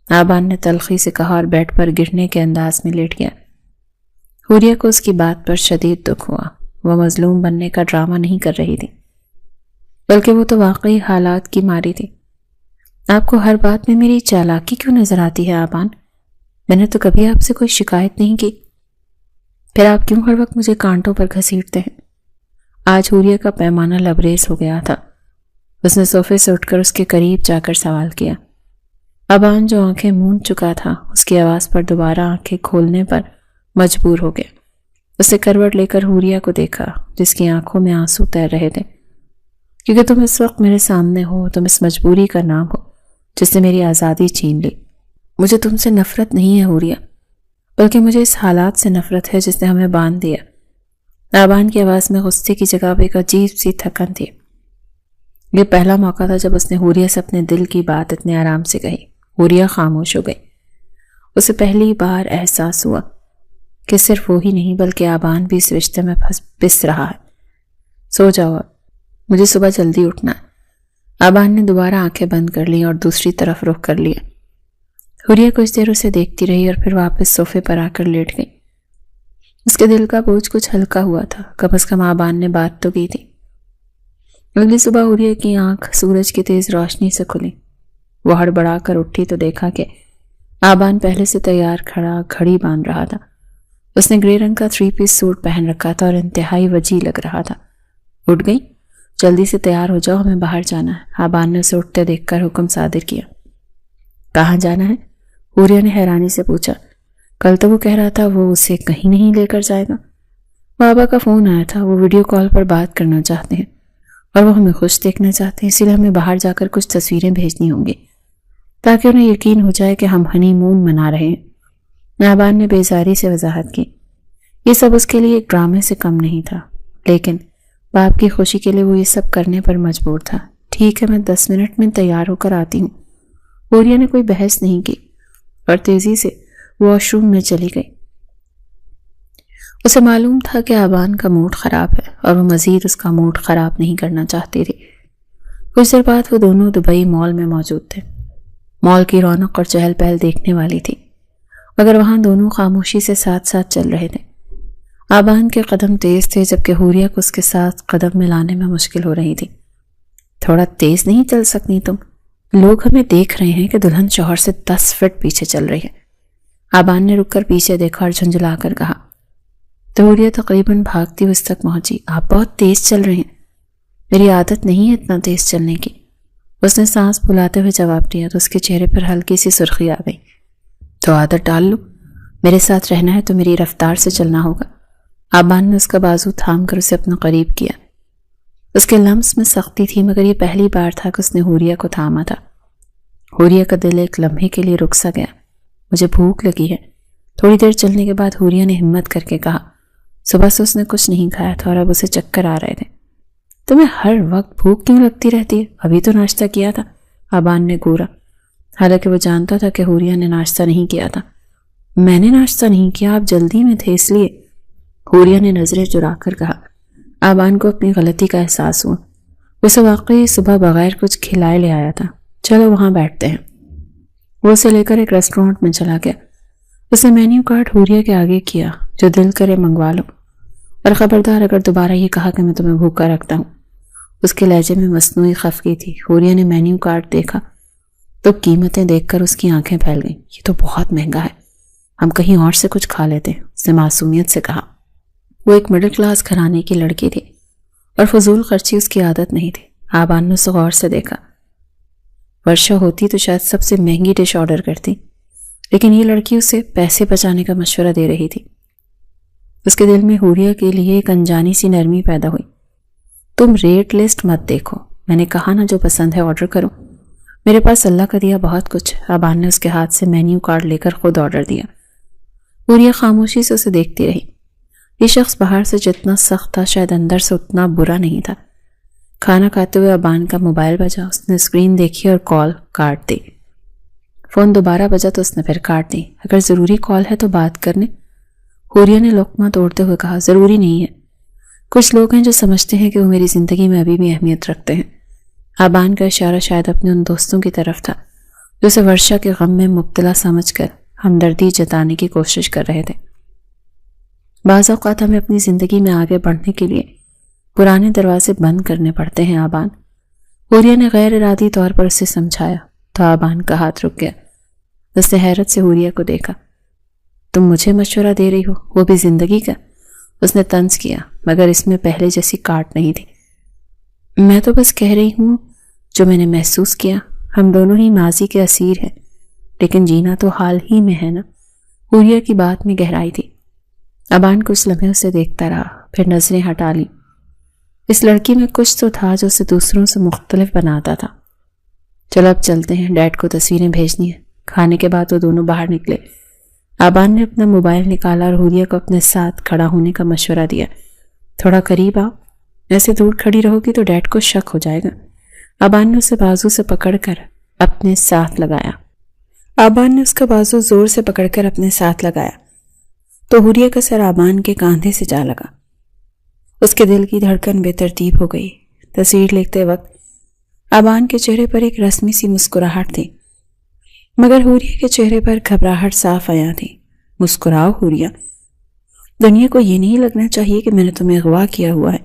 آبان نے تلخی سے کہا اور بیڈ پر گرنے کے انداز میں لیٹ گیا۔ حوریہ کو اس کی بات پر شدید دکھ ہوا۔ وہ مظلوم بننے کا ڈرامہ نہیں کر رہی تھی، بلکہ وہ تو واقعی حالات کی ماری تھی۔ آپ کو ہر بات میں میری چالاکی کیوں نظر آتی ہے آبان؟ میں نے تو کبھی آپ سے کوئی شکایت نہیں کی، پھر آپ کیوں ہر وقت مجھے کانٹوں پر گھسیٹتے ہیں؟ آج حوریہ کا پیمانہ لبریز ہو گیا تھا۔ اس نے صوفے سے اٹھ کر اس کے قریب جا کر سوال کیا۔ آبان جو آنکھیں موند چکا تھا، اس کی آواز پر دوبارہ آنکھیں کھولنے پر مجبور ہو گیا۔ اس نے کروٹ لے کر حوریہ کو دیکھا، جس کی آنکھوں میں آنسو تیر رہے تھے۔ کیونکہ تم اس وقت میرے سامنے ہو، تم اس مجبوری کا نام ہو جس نے میری آزادی چھین لی۔ مجھے تم سے نفرت نہیں ہے حوریہ، بلکہ مجھے اس حالات سے نفرت ہے جس نے ہمیں باندھ دیا۔ آبان کی آواز میں غصے کی جگہ ایک عجیب سی تھکن تھی۔ یہ پہلا موقع تھا جب اس نے حوریہ سے اپنے دل کی بات اتنے آرام سے کہی۔ حوریہ خاموش ہو گئی۔ اسے پہلی بار احساس ہوا کہ صرف وہی نہیں بلکہ آبان بھی اس رشتے میں پس رہا ہے۔ سو جاؤ، مجھے صبح جلدی اٹھنا ہے۔ آبان نے دوبارہ آنکھیں بند کر لی اور دوسری طرف رخ کر لیا۔ حوریہ کچھ دیر اسے دیکھتی رہی اور پھر واپس صوفے پر آ کر لیٹ گئی۔ اس کے دل کا بوجھ کچھ ہلکا ہوا تھا، کم از کم آبان نے بات تو کی تھی۔ اگلی صبح حوریہ کی آنکھ سورج کی تیز روشنی سے کھلی۔ وہ ہڑبڑا کر اٹھی تو دیکھا کہ آبان پہلے سے تیار کھڑا گھڑی باندھ رہا تھا۔ اس نے گرے رنگ کا 3 پیس سوٹ پہن رکھا تھا اور انتہائی وجیح لگ رہا تھا۔ اٹھ گئی؟ جلدی سے تیار ہو جاؤ، ہمیں باہر جانا ہے۔ آبان نے اسے اٹھتے دیکھ کر حکم صادر کیا۔ کہاں جانا ہے؟ حوریہ نے حیرانی سے پوچھا۔ کل تو وہ کہہ رہا تھا وہ اسے کہیں نہیں لے کر جائے گا۔ بابا کا فون آیا تھا، وہ ویڈیو کال پر بات کرنا چاہتے ہیں اور وہ ہمیں خوش دیکھنا چاہتے ہیں، اسی لیے ہمیں باہر جا کر کچھ تصویریں بھیجنی ہوں گی تاکہ انہیں یقین ہو جائے کہ ہم ہنی مون منا رہے ہیں۔ آبان نے بیزاری سے وضاحت کی۔ یہ سب اس کے لیے ایک ڈرامے سے کم نہیں تھا، لیکن باپ کی خوشی کے لیے وہ یہ سب کرنے پر مجبور تھا۔ ٹھیک ہے، میں 10 منٹ میں تیار ہو کر آتی ہوں۔ حوریہ نے کوئی بحث نہیں کی اور تیزی سے واش روم میں چلی گئی۔ اسے معلوم تھا کہ آبان کا موڈ خراب ہے اور وہ مزید اس کا موڈ خراب نہیں کرنا چاہتی تھی۔ کچھ دیر بعد وہ دونوں دبئی مال میں موجود تھے۔ مال کی رونق اور چہل پہل دیکھنے والی تھی، مگر وہاں دونوں خاموشی سے ساتھ ساتھ چل رہے تھے۔ آبان کے قدم تیز تھے جبکہ حوریہ کو اس کے ساتھ قدم ملانے میں مشکل ہو رہی تھی۔ تھوڑا تیز نہیں چل سکتی تم؟ لوگ ہمیں دیکھ رہے ہیں کہ دلہن شوہر سے 10 فٹ پیچھے چل رہی ہے۔ آبان نے رک کر پیچھے دیکھا اور جھنجھلا کر کہا۔ تو حوریہ تقریباً بھاگتی ہوئی اس تک پہنچی۔ آپ بہت تیز چل رہے ہیں۔ میری عادت نہیں ہے اتنا تیز چلنے کی۔ اس نے سانس پھولاتے ہوئے جواب دیا تو اس کے چہرے پر ہلکی سی سرخی آ گئی۔ تو عادت ڈال لو، میرے ساتھ رہنا ہے تو میری رفتار سے چلنا ہوگا۔ آبان نے اس کا بازو تھام کر اسے اپنا قریب کیا۔ اس کے لمس میں سختی تھی، مگر یہ پہلی بار تھا کہ اس نے حوریہ کو تھاما تھا۔ حوریہ کا دل ایک لمحے کے لیے رک سا گیا۔ مجھے بھوک لگی ہے۔ تھوڑی دیر چلنے کے بعد حوریہ نے ہمت کر کے کہا۔ صبح سے اس نے کچھ نہیں کھایا تھا اور اب اسے چکر آ رہے تھے۔ تمہیں ہر وقت بھوک کیوں لگتی رہتی ہے؟ ابھی تو ناشتہ کیا تھا، آبان نے گورا، حالانکہ وہ جانتا تھا کہ حوریہ نے ناشتہ نہیں کیا تھا۔ میں نے ناشتہ نہیں کیا، آپ جلدی میں تھے اس لیے، حوریہ نے نظریں چرا کر کہا۔ آبان کو اپنی غلطی کا احساس ہوا۔ اسے واقعی صبح بغیر کچھ کھلائے لے آیا تھا۔ چلو وہاں بیٹھتے ہیں۔ وہ اسے لے کر ایک ریسٹورانٹ میں چلا گیا۔ اس نے مینیو کارڈ حوریہ کے آگے کیا۔ جو دل کرے منگوا لو، اور خبردار اگر دوبارہ یہ کہا کہ میں تمہیں بھوکا رکھتا ہوں۔ اس کے لہجے میں مصنوعی خفگی تھی۔ حوریہ نے مینیو کارڈ دیکھا تو قیمتیں دیکھ کر اس کی آنکھیں پھیل گئیں۔ یہ تو بہت مہنگا ہے، ہم کہیں اور سے کچھ کھا لیتے ہیں، اس نے معصومیت سے کہا۔ وہ ایک مڈل کلاس گھرانے کی لڑکی تھی اور فضول خرچی اس کی عادت نہیں تھی۔ آبان نے اسے غور سے دیکھا۔ ورشا ہوتی تو شاید سب سے مہنگی ڈش آرڈر کرتی، لیکن یہ لڑکی اسے پیسے بچانے کا مشورہ دے رہی تھی۔ اس کے دل میں حوریہ کے لیے ایک انجانی سی نرمی پیدا ہوئی۔ تم ریٹ لسٹ مت دیکھو، میں نے کہا نا جو پسند ہے آرڈر کرو. میرے پاس اللہ کا دیا بہت کچھ. آبان نے اس کے ہاتھ سے مینیو کارڈ لے کر خود آرڈر دیا. حوریہ خاموشی سے اسے دیکھتی رہی. یہ شخص باہر سے جتنا سخت تھا شاید اندر سے اتنا برا نہیں تھا. کھانا کھاتے ہوئے آبان کا موبائل بجا. اس نے اسکرین دیکھی اور کال کاٹ دی. فون دوبارہ بجا تو اس نے پھر کاٹ دی. اگر ضروری کال ہے تو بات کرنے. حوریہ نے لقمہ توڑتے ہوئے کہا ضروری نہیں ہے. کچھ لوگ ہیں جو سمجھتے ہیں کہ وہ میری زندگی میں ابھی بھی اہمیت رکھتے ہیں. آبان کا اشارہ شاید اپنے ان دوستوں کی طرف تھا جو اسے ورشا کے غم میں مبتلا سمجھ کر ہمدردی جتانے کی کوشش کر رہے تھے. بعض اوقات ہمیں اپنی زندگی میں آگے بڑھنے کے لیے پرانے دروازے بند کرنے پڑتے ہیں آبان. حوریہ نے غیر ارادی طور پر اسے سمجھایا تو آبان کا ہاتھ رک گیا. اس نے حیرت سے حوریہ کو دیکھا. تم مجھے مشورہ دے رہی ہو وہ بھی زندگی کا؟ اس نے طنز کیا مگر اس میں پہلے جیسی کاٹ نہیں تھی. میں تو بس کہہ رہی ہوں جو میں نے محسوس کیا. ہم دونوں ہی ماضی کے اسیر ہیں لیکن جینا تو حال ہی میں ہے نا. حوریہ کی بات میں گہرائی تھی. آبان کچھ لمحے اسے دیکھتا رہا پھر نظریں ہٹا لی. اس لڑکی میں کچھ تو تھا جو اسے دوسروں سے مختلف بناتا تھا. چلو اب چلتے ہیں, ڈیڈ کو تصویریں بھیجنی ہیں. کھانے کے بعد وہ دونوں باہر نکلے. آبان نے اپنا موبائل نکالا اور حوریہ کو اپنے ساتھ کھڑا ہونے کا مشورہ دیا. تھوڑا قریب آؤ, ایسے دور کھڑی رہو گی تو ڈیڈ کو شک ہو جائے گا. آبان نے اسے بازو سے پکڑ کر اپنے ساتھ لگایا. آبان نے اس کا بازو زور سے پکڑ کر اپنے ساتھ لگایا تو حوریہ کا سر آبان کے کاندھے سے جا لگا. اس کے دل کی دھڑکن بے ترتیب ہو گئی. تصویر لیتے وقت آبان کے چہرے پر ایک رسمی سی مسکراہٹ تھی مگر حوریہ کے چہرے پر گھبراہٹ صاف آیا تھی. مسکراؤ حوریہ, دنیا کو یہ نہیں لگنا چاہیے کہ میں نے تمہیں اغوا کیا ہوا ہے.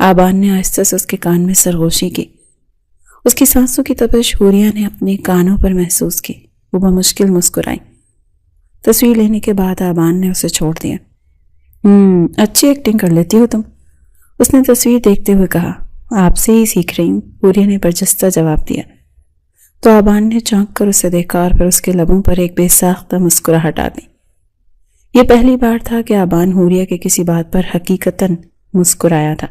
آبان نے آہستہ سے اس کے کان میں سرگوشی کی. اس کی سانسوں کی تپش حوریہ نے اپنے کانوں پر محسوس کی. وہ بمشکل مسکرائی. تصویر لینے کے بعد آبان نے اسے چھوڑ دیا. اچھی ایکٹنگ کر لیتی ہو تم, اس نے تصویر دیکھتے ہوئے کہا. آپ سے ہی سیکھ رہی ہوں, حوریہ نے برجستہ جواب دیا. تو آبان نے چونک کر اسے دیکھا اور پھر اس کے لبوں پر ایک بے ساختہ مسکراہٹ آ گئی. یہ پہلی بار تھا کہ آبان حوریہ کے کسی بات پر حقیقتاً مسکرایا تھا.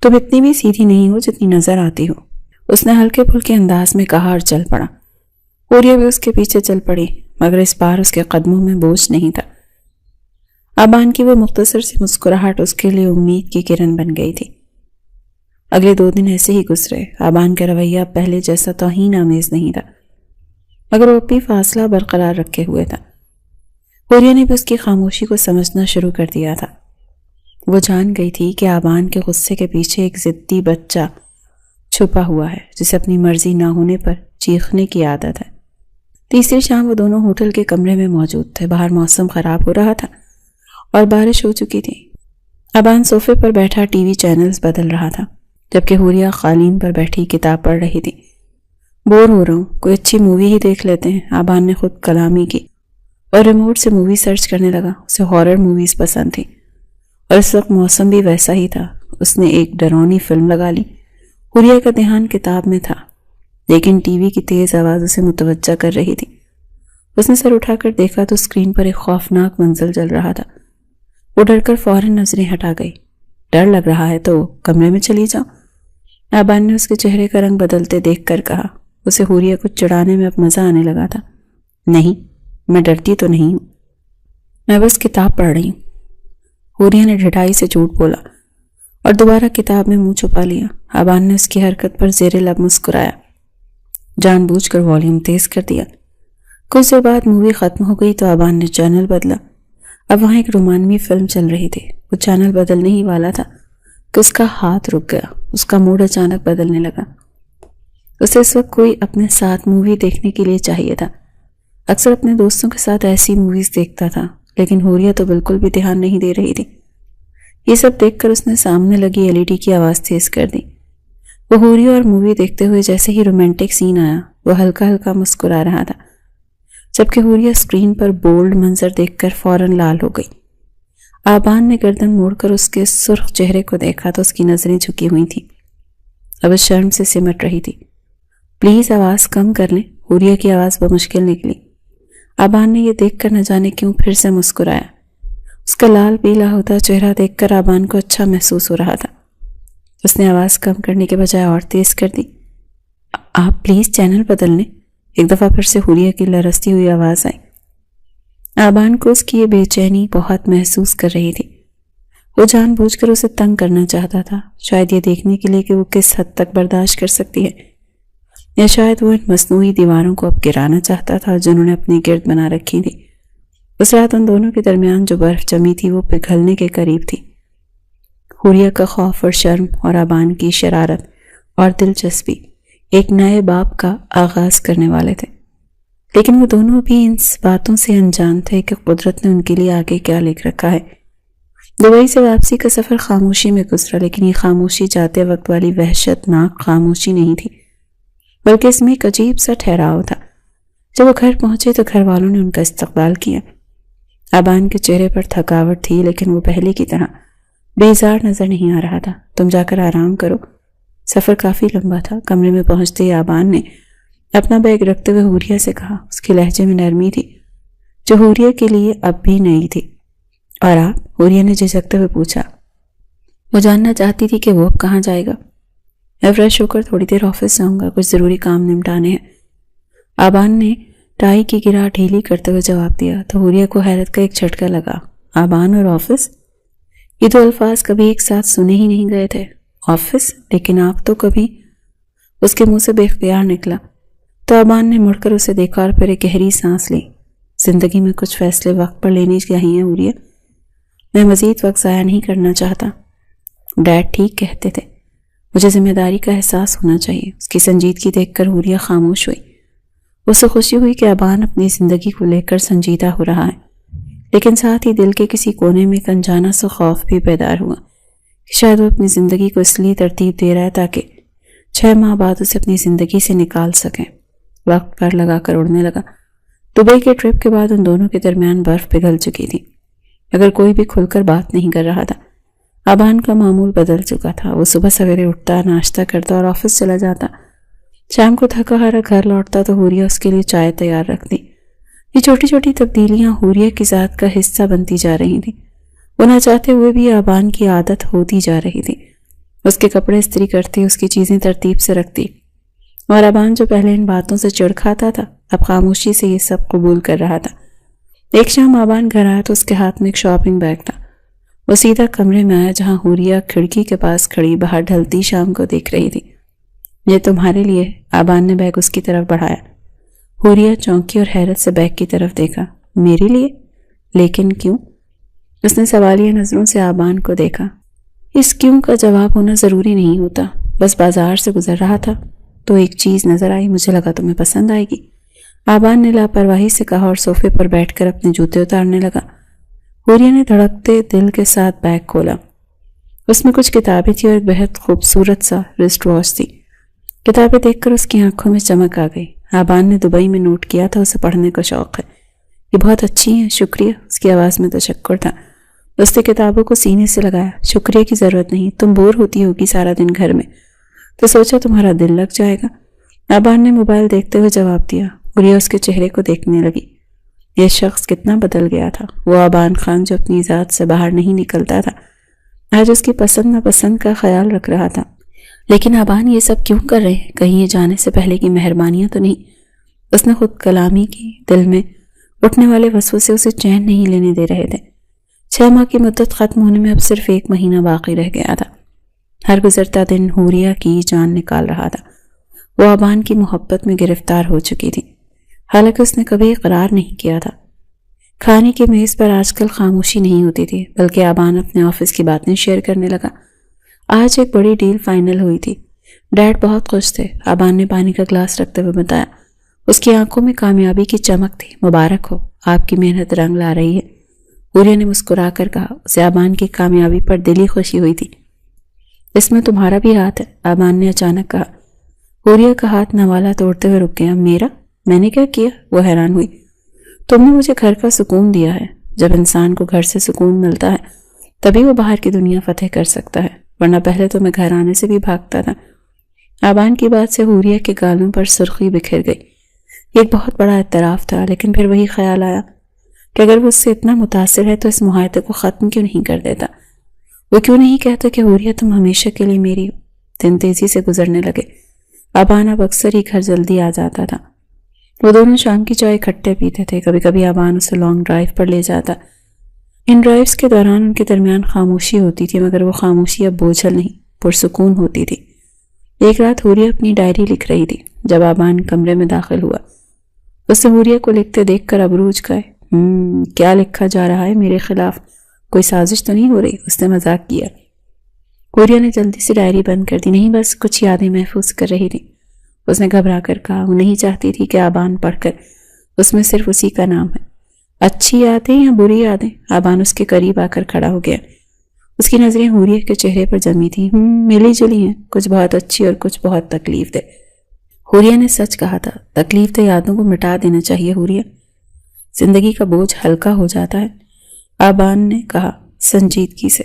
تم اتنی بھی سیدھی نہیں ہو جتنی نظر آتی ہو, اس نے ہلکے پھلکے انداز میں کہا اور چل پڑا. حوریہ بھی اس کے پیچھے چل پڑی مگر اس بار اس کے قدموں میں بوجھ نہیں تھا. آبان کی وہ مختصر سی مسکراہٹ اس کے لیے امید کی کرن بن گئی تھی. اگلے 2 دن ایسے ہی گزرے. آبان کا رویہ پہلے جیسا توہین آمیز نہیں تھا مگر وہ بھی فاصلہ برقرار رکھے ہوئے تھا. حوریہ نے بھی اس کی خاموشی کو سمجھنا شروع کر دیا تھا. وہ جان گئی تھی کہ آبان کے غصے کے پیچھے ایک ضدی بچہ چھپا ہوا ہے جسے اپنی مرضی نہ ہونے پر چیخنے کی عادت ہے. تیسری شام وہ دونوں ہوٹل کے کمرے میں موجود تھے. باہر موسم خراب ہو رہا تھا اور بارش ہو چکی تھی. آبان صوفے پر بیٹھا ٹی وی چینلز بدل رہا تھا جبکہ حوریہ قالین پر بیٹھی کتاب پڑھ رہی تھی. بور ہو رہا ہوں, کوئی اچھی مووی ہی دیکھ لیتے ہیں, آبان نے خود کلامی کی اور ریموٹ سے مووی سرچ کرنے لگا. اسے ہارر موویز پسند تھی اور اس وقت موسم بھی ویسا ہی تھا. اس نے ایک ڈرونی فلم لگا لی. حوریہ کا دھیان کتاب میں تھا لیکن ٹی وی کی تیز آواز اسے متوجہ کر رہی تھی. اس نے سر اٹھا کر دیکھا تو اسکرین پر ایک خوفناک منظر چل رہا تھا. وہ ڈر کر فوراً نظریں ہٹا گئی. ڈر لگ رہا ہے تو کمرے میں چلی جاؤ, آبان نے اس کے چہرے کا رنگ بدلتے دیکھ کر کہا. اسے حوریہ کو چڑھانے میں اب مزہ آنے لگا تھا. نہیں, میں ڈرتی تو نہیں ہوں, میں بس کتاب پڑھ رہی ہوں. حوریہ نے ڈھٹائی سے جھوٹ بولا اور دوبارہ کتاب میں منہ چھپا لیا. آبان نے اس کی حرکت پر زیر لب مسکرایا. جان بوجھ کر والیوم تیز کر دیا. کچھ دیر بعد مووی ختم ہو گئی تو آبان نے چینل بدلا. اب وہاں ایک رومانوی فلم چل رہی تھی. وہ چینل بدلنے ہی والا تھا کہ اس کا ہاتھ رک گیا. اس کا موڈ اچانک بدلنے لگا. اسے اس وقت کوئی اپنے ساتھ مووی دیکھنے کے لیے چاہیے تھا. اکثر اپنے دوستوں کے ساتھ ایسی موویز دیکھتا تھا لیکن حوریہ تو بالکل بھی دھیان نہیں دے رہی تھی. یہ سب دیکھ کر اس نے سامنے لگی LED کی آواز تیز کر دی. وہ حوریہ اور مووی دیکھتے ہوئے جیسے ہی رومانٹک سین آیا وہ ہلکا ہلکا مسکرا رہا تھا جبکہ حوریہ اسکرین پر بولڈ منظر دیکھ کر فوراً لال ہو گئی. آبان نے گردن موڑ کر اس کے سرخ چہرے کو دیکھا تو اس کی نظریں جھکی ہوئی تھیں. اب اس شرم سے سمٹ رہی تھی. پلیز آواز کم کر لیں, حوریہ کی آواز بمشکل نکلی. آبان نے یہ دیکھ کر نہ جانے کیوں پھر سے مسکرایا. اس کا لال پیلا ہوتا چہرہ دیکھ کر آبان کو اچھا محسوس ہو رہا تھا. اس نے آواز کم کرنے کے بجائے اور تیز کر دی۔ آپ پلیز چینل بدل لیں۔ ایک دفعہ پھر سے حوریہ کی لرزتی ہوئی آواز آئی۔ آبان کو اس کی یہ بے چینی بہت محسوس کر رہی تھی۔ وہ جان بوجھ کر اسے تنگ کرنا چاہتا تھا، شاید یہ دیکھنے کے لیے کہ وہ کس حد تک برداشت کر سکتی ہے، یا شاید وہ ان مصنوعی دیواروں کو اب گرانا چاہتا تھا جنہوں نے اپنے گرد بنا رکھی تھی۔ اس رات ان دونوں کے درمیان جو برف جمی تھی وہ پگھلنے کے قریب تھی۔ حوریہ کا خوف اور شرم اور آبان کی شرارت اور دلچسپی ایک نئے باب کا آغاز کرنے والے تھے، لیکن وہ دونوں بھی ان باتوں سے انجان تھے کہ قدرت نے ان کے لیے آگے کیا لکھ رکھا ہے۔ دبئی سے واپسی کا سفر خاموشی میں گزرا، لیکن یہ خاموشی جاتے وقت والی وحشت ناک خاموشی نہیں تھی، بلکہ اس میں ایک عجیب سا ٹھہراؤ تھا۔ جب وہ گھر پہنچے تو گھر والوں نے ان کا استقبال کیا۔ آبان کے چہرے پر تھکاوٹ تھی، لیکن وہ پہلے کی طرح بیزار نظر نہیں آ رہا تھا۔ تم جا کر آرام کرو، سفر کافی لمبا تھا۔ کمرے میں پہنچتے ہی آبان نے اپنا بیگ رکھتے ہوئے حوریہ سے کہا۔ اس کے لہجے میں نرمی تھی جو حوریہ کے لیے اب بھی نئی تھی۔ اور آپ؟ حوریہ نے جھجکتے ہوئے پوچھا۔ وہ جاننا چاہتی تھی کہ وہ اب کہاں جائے گا۔ میں فریش ہو کر تھوڑی دیر آفس جاؤں گا، کچھ ضروری کام نمٹانے ہیں۔ آبان نے ٹائی کی گرا ڈھیلی کرتے ہوئے جواب دیا تو حوریہ کو حیرت کا ایک جھٹکا لگا۔ آبان اور آفس، یہ دو الفاظ کبھی ایک ساتھ سنے ہی نہیں گئے تھے۔ آفس؟ لیکن آپ تو کبھی… اس کے منہ سے بے اختیار نکلا تو آبان نے مڑ کر اسے دیکھا اور پھر ایک گہری سانس لی۔ زندگی میں کچھ فیصلے وقت پر لینے چاہیے حوریہ، میں مزید وقت ضائع نہیں کرنا چاہتا۔ ڈیڈ ٹھیک کہتے تھے، مجھے ذمہ داری کا احساس ہونا چاہیے۔ اس کی سنجیدگی دیکھ کر حوریہ خاموش ہوئی۔ اسے خوشی ہوئی کہ آبان اپنی زندگی کو لے کر سنجیدہ ہو رہا ہے، لیکن ساتھ ہی دل کے کسی کونے میں ایک انجانا سا خوف بھی بیدار ہوا کہ شاید وہ اپنی زندگی کو اس لیے ترتیب دے رہا ہے تاکہ 6 ماہ بعد اسے اپنی زندگی سے نکال سکیں۔ وقت پر لگا کر اڑنے لگا۔ دبئی کے ٹرپ کے بعد ان دونوں کے درمیان برف پگھل چکی تھی، اگر کوئی بھی کھل کر بات نہیں کر رہا تھا۔ آبان کا معمول بدل چکا تھا۔ وہ صبح سویرے اٹھتا، ناشتہ کرتا اور آفس چلا جاتا۔ شام کو تھکا ہارا گھر لوٹتا تو حوریہ اس کے لیے چائے تیار رکھتی۔ یہ چھوٹی چھوٹی تبدیلیاں حوریہ کی ذات کا حصہ بنتی جا رہی تھیں۔ وہ نہ چاہتے ہوئے بھی آبان کی عادت ہوتی جا رہی تھی۔ اس کے کپڑے استری کرتی، اس کی چیزیں ترتیب سے رکھتی، اور آبان جو پہلے ان باتوں سے چڑ کھاتا تھا اب خاموشی سے یہ سب قبول کر رہا تھا۔ ایک شام آبان گھر آیا تو اس کے ہاتھ میں ایک شاپنگ بیگ تھا۔ وہ سیدھا کمرے میں آیا جہاں حوریہ کھڑکی کے پاس کھڑی باہر ڈھلتی شام کو دیکھ رہی تھی۔ یہ تمہارے لیے۔ آبان نے بیگ اس کی طرف بڑھایا۔ حوریہ چونکی اور حیرت سے بیگ کی طرف دیکھا۔ میرے لیے؟ لیکن کیوں؟ اس نے سوالیہ نظروں سے آبان کو دیکھا۔ اس کیوں کا جواب ہونا ضروری نہیں ہوتا، بس بازار سے گزر رہا تھا تو ایک چیز نظر آئی، مجھے لگا تمہیں پسند آئے گی۔ آبان نے لاپرواہی سے کہا اور صوفے پر بیٹھ کر اپنے جوتے اتارنے لگا۔ حوریہ نے دھڑکتے دل کے ساتھ بیگ کھولا۔ اس میں کچھ کتابیں تھیں اور ایک بہت خوبصورت سا رسٹ واچ تھی۔ کتابیں دیکھ کر اس کی آنکھوں میں چمک آ گئی۔ آبان نے دبئی میں نوٹ کیا تھا اسے پڑھنے کا شوق ہے۔ یہ بہت اچھی ہیں، شکریہ۔ اس کی آواز میں تشکر تھا۔ اس نے کتابوں کو سینے سے لگایا۔ شکریہ کی ضرورت نہیں، تم بور ہوتی ہوگی سارا دن گھر میں، تو سوچا تمہارا دل لگ جائے گا۔ آبان نے موبائل دیکھتے ہوئے جواب دیا۔ حوریہ اس کے چہرے کو دیکھنے لگی۔ یہ شخص کتنا بدل گیا تھا۔ وہ آبان خان جو اپنی ذات سے باہر نہیں نکلتا تھا آج اس کی پسند ناپسند کا خیال رکھ رہا تھا۔ لیکن آبان یہ سب کیوں کر رہے ہیں؟ کہیں یہ جانے سے پہلے کی مہربانیاں تو نہیں؟ اس نے خود کلامی کی۔ دل میں اٹھنے والے وسوسے اسے چین نہیں لینے دے رہے تھے۔ 6 ماہ کی مدت ختم ہونے میں اب صرف 1 مہینہ باقی رہ گیا تھا۔ ہر گزرتا دن حوریہ کی جان نکال رہا تھا۔ وہ آبان کی محبت میں گرفتار ہو چکی تھی، حالانکہ اس نے کبھی اقرار نہیں کیا تھا۔ کھانے کی میز پر آج کل خاموشی نہیں ہوتی تھی، بلکہ آبان اپنے آفس کی باتیں شیئر کرنے لگا۔ آج ایک بڑی ڈیل فائنل ہوئی تھی۔ ڈیڈ بہت خوش تھے۔ آبان نے پانی کا گلاس رکھتے ہوئے بتایا۔ اس کی آنکھوں میں کامیابی کی چمک تھی۔ مبارک ہو، آپ کی محنت رنگ لا رہی ہے، حوریہ نے مسکرا کر کہا۔ اسے آبان کی کامیابی پر دلی خوشی ہوئی تھی۔ اس میں تمہارا بھی ہاتھ ہے، آبان نے اچانک کہا۔ حوریہ کا ہاتھ نوالا توڑتے ہوئے رک گیا۔ میرا؟ میں نے کیا کیا؟ وہ حیران ہوئی۔ تم نے مجھے گھر کا سکون دیا ہے۔ جب انسان کو گھر سے سکون ملتا ہے تبھی وہ باہر کی دنیا فتح کر سکتا ہے، ورنہ پہلے تو میں گھر آنے سے بھی بھاگتا تھا۔ آبان کی بات سے حوریہ کے گالوں پر سرخی بکھر گئی۔ یہ ایک بہت بڑا اعتراف تھا، لیکن پھر وہی خیال آیا کہ اگر وہ اس سے اتنا متاثر ہے تو اس معاہدے کو ختم کیوں نہیں کر دیتا۔ وہ کیوں نہیں کہتا کہ حوریہ تم ہمیشہ کے لیے میری ہو؟ دن تیزی سے گزرنے لگے۔ آبان اب اکثر ہی گھر جلدی آ جاتا تھا۔ وہ دونوں شام کی چائے اکٹھے پیتے تھے۔ کبھی کبھی آبان اسے لانگ ڈرائیو پر لے جاتا۔ ان ڈرائیوز کے دوران ان کے درمیان خاموشی ہوتی تھی، مگر وہ خاموشی اب بوجھل نہیں، پرسکون ہوتی تھی۔ ایک رات حوریہ اپنی ڈائری لکھ رہی تھی جب آبان کمرے میں داخل ہوا۔ اس نے حوریہ کو لکھتے دیکھ کر ابروج گئے۔ کیا لکھا جا رہا ہے میرے خلاف؟ کوئی سازش تو نہیں ہو رہی؟ اس نے مذاق کیا۔ حوریہ نے جلدی سے ڈائری بند کر دی۔ نہیں، بس کچھ یادیں محفوظ کر رہی تھی، اس نے گھبرا کر کہا۔ وہ نہیں چاہتی تھی کہ آبان پڑھ کر اس میں صرف اسی کا نام ہے۔ اچھی یادیں یا بری یادیں؟ آبان اس کے قریب آ کر کھڑا ہو گیا۔ اس کی نظریں حوریہ کے چہرے پر جمی تھیں۔ ملی جلی ہیں، کچھ بہت اچھی اور کچھ بہت تکلیف دہ۔ حوریہ نے سچ کہا تھا، تکلیف دہ یادوں کو مٹا دینا چاہیے حوریہ، زندگی کا بوجھ ہلکا ہو جاتا ہے، آبان نے کہا سنجیدگی سے۔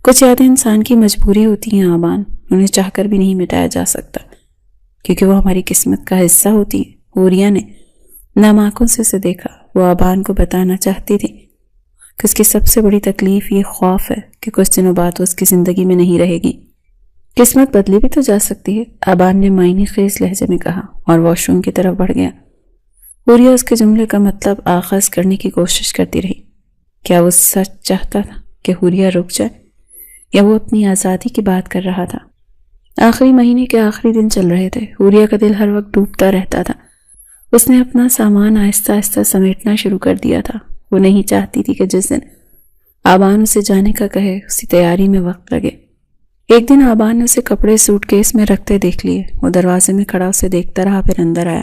کچھ یادیں انسان کی مجبوری ہوتی ہیں آبان، انہیں چاہ کر بھی نہیں مٹایا جا سکتا، کیونکہ وہ ہماری قسمت کا حصہ ہوتی ہیں۔ حوریہ نے نم آنکھوں سے اسے دیکھا۔ وہ آبان کو بتانا چاہتی تھی کہ اس کی سب سے بڑی تکلیف یہ خوف ہے کہ کچھ دنوں بعد وہ اس کی زندگی میں نہیں رہے گی۔ قسمت بدلی بھی تو جا سکتی ہے، آبان نے معنی خیز لہجے میں کہا اور واش روم کی طرف بڑھ گیا۔ حوریہ اس کے جملے کا مطلب آغاز کرنے کی کوشش کرتی رہی۔ کیا وہ سچ چاہتا تھا کہ حوریہ رک جائے، یا وہ اپنی آزادی کی بات کر رہا تھا؟ آخری مہینے کے آخری دن چل رہے تھے۔ حوریہ کا دل ہر وقت ڈوبتا رہتا تھا۔ اس نے اپنا سامان آہستہ آہستہ سمیٹنا شروع کر دیا تھا۔ وہ نہیں چاہتی تھی کہ جس دن آبان اسے جانے کا کہے اسی تیاری میں وقت لگے۔ ایک دن آبان نے اسے کپڑے سوٹ کیس میں رکھتے دیکھ لیے۔ وہ دروازے میں کھڑا اسے دیکھتا رہا، پھر اندر آیا۔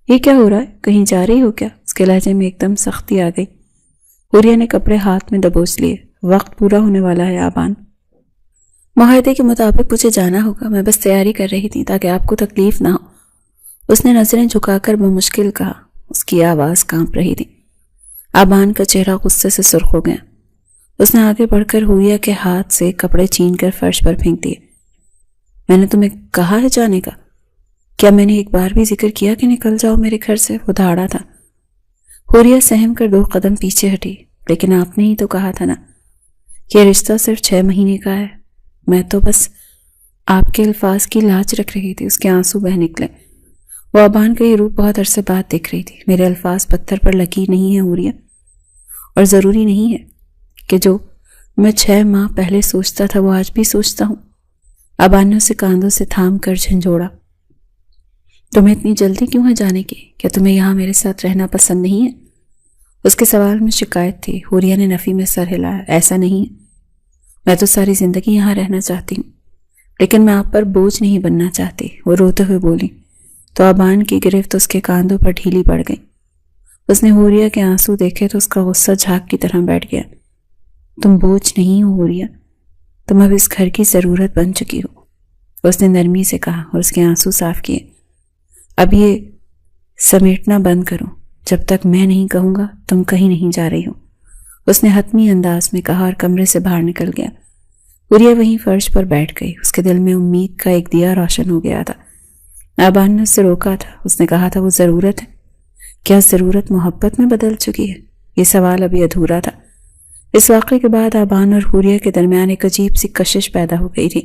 یہ کیا ہو رہا ہے؟ کہیں جا رہی ہو کیا؟ اس کے لہجے میں ایک دم سختی آ گئی۔ حوریہ نے کپڑے ہاتھ میں دبوچ لیے۔ وقت پورا ہونے والا ہے آبان، معاہدے کے مطابق مجھے جانا ہوگا۔ میں بس تیاری کر رہی تھی تاکہ آپ کو تکلیف نہ ہو۔ اس نے نظریں جھکا کر بمشکل کہا۔ اس کی آواز کانپ رہی تھی۔ آبان کا چہرہ غصے سے سرخ ہو گیا۔ اس نے آگے بڑھ کر حوریہ کے ہاتھ سے کپڑے چھین کر فرش پر پھینک دیے۔ میں نے تمہیں کہا ہے جانے کا؟ کیا میں نے ایک بار بھی ذکر کیا کہ نکل جاؤ میرے گھر سے؟ وہ دھاڑا تھا۔ حوریہ سہم کر 2 قدم پیچھے ہٹی۔ لیکن آپ نے ہی تو کہا تھا نا کہ یہ رشتہ صرف 6 مہینے کا ہے۔ میں تو بس آپ کے الفاظ کی لاج رکھ رہی تھی۔ اس کے آنسو بہہ نکلے۔ وہ آبان کا یہ روپ بہت عرصے بعد دیکھ رہی تھی۔ میرے الفاظ پتھر پر لکیر نہیں ہیں حوریہ، اور ضروری نہیں ہے کہ جو میں 6 ماہ پہلے سوچتا تھا وہ آج بھی سوچتا ہوں۔ آبان نے اسے کاندھوں سے تھام کر جھنجھوڑا۔ تمہیں اتنی جلدی کیوں ہے جانے کی؟ کیا تمہیں یہاں میرے ساتھ رہنا پسند نہیں ہے؟ اس کے سوال میں شکایت تھی۔ حوریہ نے نفی میں سر ہلایا۔ ایسا نہیں ہے، میں تو ساری زندگی یہاں رہنا چاہتی ہوں، لیکن میں آپ پر بوجھ نہیں بننا چاہتی۔ وہ روتے ہوئے بولی تو آبان کی گرفت اس کے کاندھوں پر ڈھیلی پڑ گئی۔ اس نے حوریہ کے آنسو دیکھے تو اس کا غصہ جھاگ کی طرح بیٹھ گیا۔ تم بوجھ نہیں ہو حوریہ، تم اب اس گھر کی ضرورت بن چکی ہو، اس نے نرمی سے کہا اور اس کے آنسو صاف کیے۔ اب یہ سمیٹنا بند کرو، جب تک میں نہیں کہوں گا تم کہیں نہیں جا رہی ہو، اس نے حتمی انداز میں کہا اور کمرے سے باہر نکل گیا۔ حوریہ وہیں فرش پر بیٹھ گئی۔ اس کے دل میں امید کا ایک دیا روشن ہو گیا تھا۔ آبان نے اسے روکا تھا۔ اس نے کہا تھا وہ ضرورت ہے، کیا ضرورت محبت میں بدل چکی ہے؟ یہ سوال ابھی ادھورا تھا۔ اس واقعے کے بعد آبان اور حوریہ کے درمیان ایک عجیب سی کشش پیدا ہو گئی تھی۔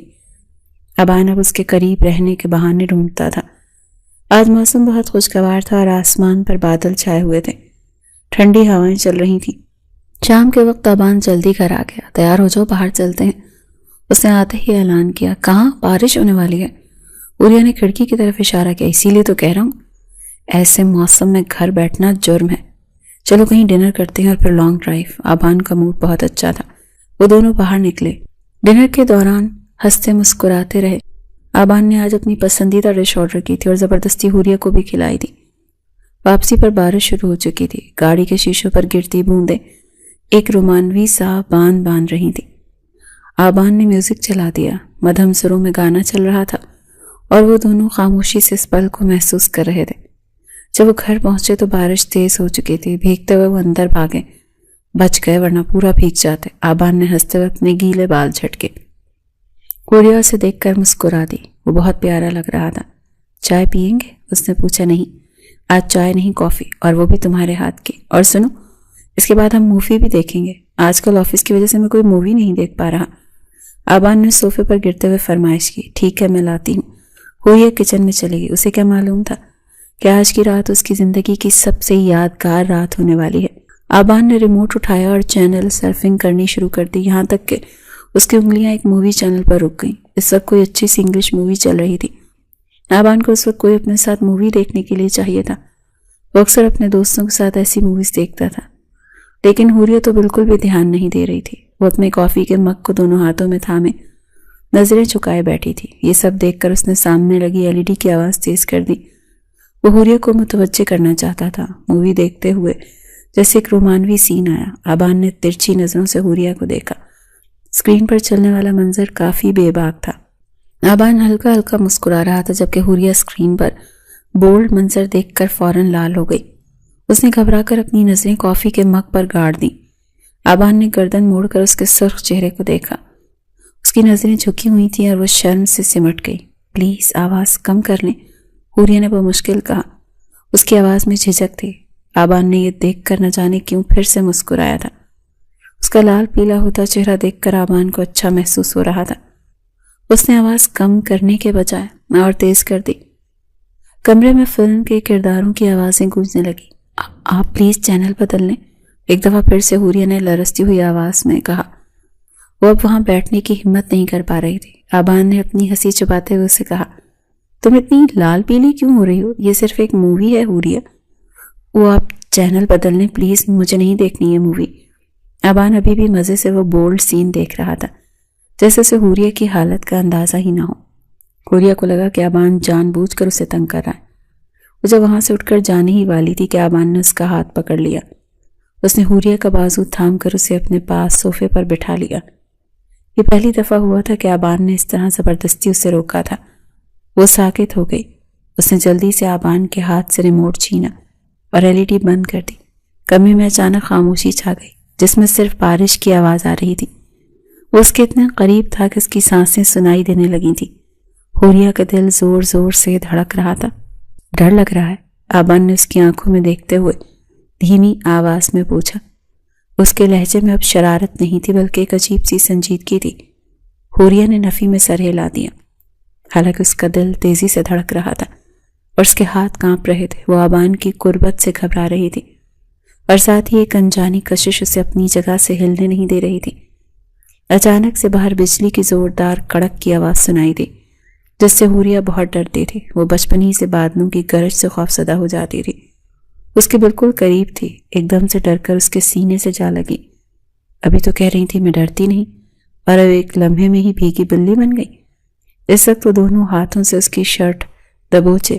آبان اب اس کے قریب رہنے کے بہانے ڈھونڈتا تھا۔ آج موسم بہت خوشگوار تھا اور آسمان پر بادل چھائے ہوئے تھے، ٹھنڈی ہوائیں چل رہی تھیں۔ شام کے وقت آبان جلدی گھر آ گیا۔ تیار ہو جاؤ، باہر چلتے ہیں، اس نے آتے ہی اعلان کیا۔ کہاں؟ بارش ہونے والی ہے۔ حوریہ نے کھڑکی کی طرف اشارہ کیا۔ اسی لیے تو کہہ رہا ہوں، ایسے موسم میں گھر بیٹھنا جرم ہے۔ چلو کہیں ڈنر کرتے ہیں اور پھر لانگ ڈرائیو۔ آبان کا موڈ بہت اچھا تھا۔ وہ دونوں باہر نکلے۔ ڈنر کے دوران ہنستے مسکراتے رہے۔ آبان نے آج اپنی پسندیدہ ڈش آرڈر کی تھی اور زبردستی حوریہ کو بھی کھلائی تھی۔ واپسی پر بارش شروع ہو چکی تھی۔ گاڑی کے شیشوں پر گرتی بوندیں ایک رومانوی سا باندھ رہی تھی۔ آبان نے میوزک چلا دیا۔ مدھم سروں میں گانا چل رہا تھا اور وہ دونوں خاموشی سے اس پل کو محسوس کر رہے تھے۔ جب وہ گھر پہنچے تو بارش تیز ہو چکی تھی۔ بھیگتے ہوئے وہ اندر بھاگے، بچ گئے ورنہ پورا بھیگ جاتے۔ آبان نے ہنستے ہوئے اپنے گیلے بال جھٹکے۔ حوریہ اسے دیکھ کر مسکرا دی۔ وہ بہت پیارا لگ رہا تھا۔ چائے پئیں گے؟ اس نے پوچھا۔ نہیں، آج چائے نہیں، کافی، اور وہ بھی تمہارے ہاتھ کی۔ اور سنو، اس کے بعد ہم مووی بھی دیکھیں گے۔ آج کل آفس کی وجہ سے میں کوئی مووی نہیں دیکھ پا رہا۔ آبان نے صوفے پر گرتے ہوئے فرمائش کی۔ ٹھیک ہے، میں لاتی ہوں۔ حوریہ کچن میں چلے گئی۔ اسے کیا معلوم تھا کہ آج کی رات اس کی زندگی کی سب سے یادگار رات ہونے والی ہے۔ آبان نے ریموٹ اٹھایا اور چینل سرفنگ کرنی شروع کر دی، یہاں تک کہ اس کی انگلیاں ایک مووی چینل پر رک گئیں۔ اس وقت کوئی اچھی سی انگلش مووی چل رہی تھی۔ آبان کو اس وقت کوئی اپنے ساتھ مووی دیکھنے کے لیے چاہیے تھا۔ وہ اکثر اپنے دوستوں کے ساتھ ایسی موویز دیکھتا تھا، لیکن حوریہ تو بالکل بھی دھیان نہیں دے رہی تھی۔ وہ اپنے کافی کے مگ کو دونوں ہاتھوں میں تھامے نظریں چکائے بیٹھی تھی۔ یہ سب دیکھ کر اس نے سامنے لگی LED کی آواز تیز کر دی۔ وہ حوریہ کو متوجہ کرنا چاہتا تھا۔ مووی دیکھتے ہوئے جیسے ایک رومانوی سین آیا۔ آبان نے ترچھی نظروں سے حوریہ کو دیکھا۔ اسکرین پر چلنے والا منظر کافی بے باک تھا۔ آبان ہلکا ہلکا مسکرا رہا تھا، جبکہ حوریہ اسکرین پر بولڈ منظر دیکھ کر فوراً لال ہو گئی۔ اس نے گھبرا کر اپنی نظریں کافی کے مگ پر گاڑ دیں۔ آبان نے گردن موڑ کر اس کے سرخ چہرے کو دیکھا۔ اس کی نظریں جھکی ہوئی تھیں اور وہ شرم سے سمٹ گئی۔ پلیز آواز کم کر لیں، حوریہ نے بمشکل کہا۔ اس کی آواز میں جھجک تھی۔ آبان نے یہ دیکھ کر نہ جانے کیوں پھر سے مسکرایا تھا۔ اس کا لال پیلا ہوتا چہرہ دیکھ کر آبان کو اچھا محسوس ہو رہا تھا۔ اس نے آواز کم کرنے کے بجائے اور تیز کر دی۔ کمرے میں فلم کے کرداروں کی آوازیں گونجنے لگی۔ آپ پلیز چینل بدل لیں، ایک دفعہ پھر سے حوریہ نے لرزتی ہوئی آواز میں کہا۔ وہ اب وہاں بیٹھنے کی ہمت نہیں کر پا رہی تھی۔ آبان نے اپنی ہنسی چھپاتے ہوئے اسے کہا، تم اتنی لال پیلی کیوں ہو رہی ہو؟ یہ صرف ایک مووی ہے حوریہ۔ وہ آپ چینل بدل لیں پلیز، مجھے نہیں دیکھنی یہ مووی۔ آبان ابھی بھی مزے سے وہ بولڈ سین دیکھ رہا تھا، جیسے اسے حوریہ کی حالت کا اندازہ ہی نہ ہو۔ حوریہ کو لگا کہ آبان جان بوجھ کر اسے تنگ کر رہا ہے۔ وہ جب وہاں سے اٹھ کر جانے ہی والی تھی کہ آبان نے اس کا ہاتھ پکڑ لیا۔ اس نے حوریہ کا بازو تھام کر اسے اپنے پاس صوفے پر بٹھا لیا۔ یہ پہلی دفعہ ہوا تھا کہ آبان نے اس طرح زبردستی اسے روکا تھا۔ وہ ساکت ہو گئی۔ اس نے جلدی سے آبان کے ہاتھ سے ریموٹ چھینا اور LED بند کر دی۔ کمرے میں اچانک خاموشی چھا گئی، جس میں صرف بارش کی آواز آ رہی تھی۔ وہ اس کے اتنے قریب تھا کہ اس کی سانسیں سنائی دینے لگی تھی۔ حوریہ کا دل زور زور سے دھڑک رہا تھا۔ ڈر لگ رہا ہے؟ آبان نے اس کی آنکھوں میں دیکھتے ہوئے دھیمی آواز میں پوچھا۔ اس کے لہجے میں اب شرارت نہیں تھی، بلکہ ایک عجیب سی سنجیدگی تھی۔ حوریہ نے نفی میں سر ہلا دیا، حالانکہ اس کا دل تیزی سے دھڑک رہا تھا اور اس کے ہاتھ کانپ رہے تھے۔ وہ آبان کی قربت سے گھبرا رہی تھی اور ساتھ ہی ایک انجانی کشش اسے اپنی جگہ سے ہلنے نہیں دے رہی تھی۔ اچانک سے باہر بجلی کی زوردار کڑک کی آواز سنائی دی، جس سے حوریہ بہت ڈرتی تھی۔ وہ بچپن ہی سے بادلوں کی گرج سے خوفزدہ ہو جاتی تھی۔ اس کے بالکل قریب تھی، ایک دم سے ڈر کر اس کے سینے سے جا لگی۔ ابھی تو کہہ رہی تھی میں ڈرتی نہیں، اور اب ایک لمحے میں ہی بھیگی بلی بن گئی۔ اس وقت وہ دونوں ہاتھوں سے اس کی شرٹ دبوچے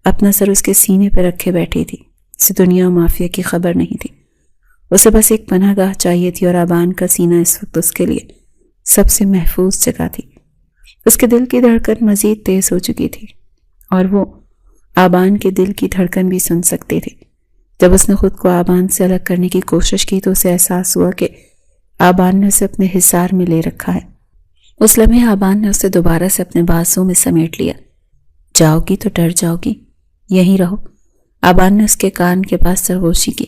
اپنا سر اس کے سینے پہ رکھے بیٹھی تھی۔ اسے دنیا و مافیا کی خبر نہیں تھی۔ اسے بس ایک پناہ گاہ چاہیے تھی، اور آبان کا سینہ اس وقت اس کے لیے سب سے محفوظ جگہ تھی۔ اس کے دل کی دھڑکن مزید تیز ہو چکی تھی، اور وہ آبان کے دل کی دھڑکن بھی سن سکتی تھی۔ جب اس نے خود کو آبان سے الگ کرنے کی کوشش کی تو اسے احساس ہوا کہ آبان نے اسے اپنے حصار میں لے رکھا ہے۔ اس لمحے آبان نے اسے دوبارہ سے اپنے بازوں میں سمیٹ لیا۔ جاؤ گی تو ڈر جاؤ گی، یہیں رہو۔ آبان نے اس کے کان کے پاس سرگوشی کی۔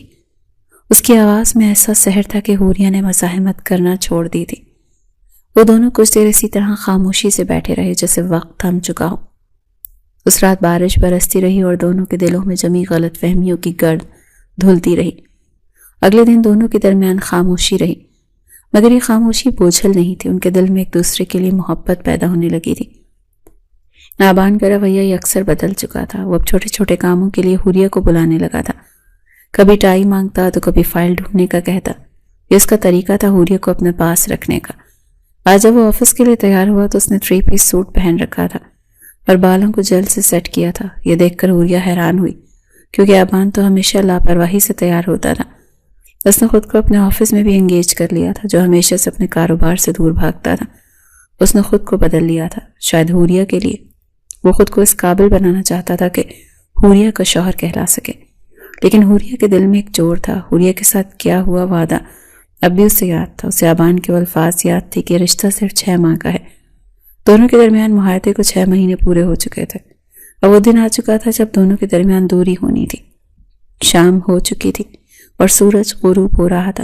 اس کی آواز میں ایسا سحر تھا کہ حوریہ نے مزاحمت کرنا چھوڑ دی تھی۔ وہ دونوں کچھ دیر اسی طرح خاموشی سے بیٹھے رہے جیسے وقت تھم چکا ہو۔ اس رات بارش برستی رہی اور دونوں کے دلوں میں جمی غلط فہمیوں کی گرد دھلتی رہی۔ اگلے دن دونوں کے درمیان خاموشی رہی، مگر یہ خاموشی بوجھل نہیں تھی۔ ان کے دل میں ایک دوسرے کے لیے محبت پیدا ہونے لگی تھی۔ آبان کا رویہ اکثر بدل چکا تھا۔ وہ اب چھوٹے چھوٹے کاموں کے لیے حوریہ کو بلانے لگا تھا۔ کبھی ٹائی مانگتا تو کبھی فائل ڈھونڈنے کا کہتا۔ یہ اس کا طریقہ تھا حوریہ کو اپنے پاس رکھنے کا۔ آج جب وہ آفس کے لیے تیار ہوا تو اس نے 3 پیس سوٹ پہن رکھا تھا اور بالوں کو جلد سے سیٹ کیا تھا۔ یہ دیکھ کر حوریہ حیران ہوئی، کیونکہ آبان تو ہمیشہ لاپرواہی سے تیار ہوتا تھا۔ اس نے خود کو اپنے آفس میں بھی انگیج کر لیا تھا، جو ہمیشہ سے اپنے کاروبار سے دور بھاگتا تھا۔ اس نے خود کو بدل لیا تھا، شاید حوریہ کے لیے۔ وہ خود کو اس قابل بنانا چاہتا تھا کہ حوریہ کا شوہر کہلا سکے۔ لیکن حوریہ کے دل میں ایک چور تھا۔ حوریہ کے ساتھ کیا ہوا وعدہ اب بھی اسے یاد تھا۔ اسے آبان کے الفاظ یاد تھی کہ رشتہ صرف 6 ماہ کا ہے۔ دونوں کے درمیان معاہدے کو 6 مہینے پورے ہو چکے تھے۔ اب وہ دن آ چکا تھا جب دونوں کے درمیان دوری ہونی تھی۔ شام ہو چکی تھی اور سورج غروب ہو رہا تھا۔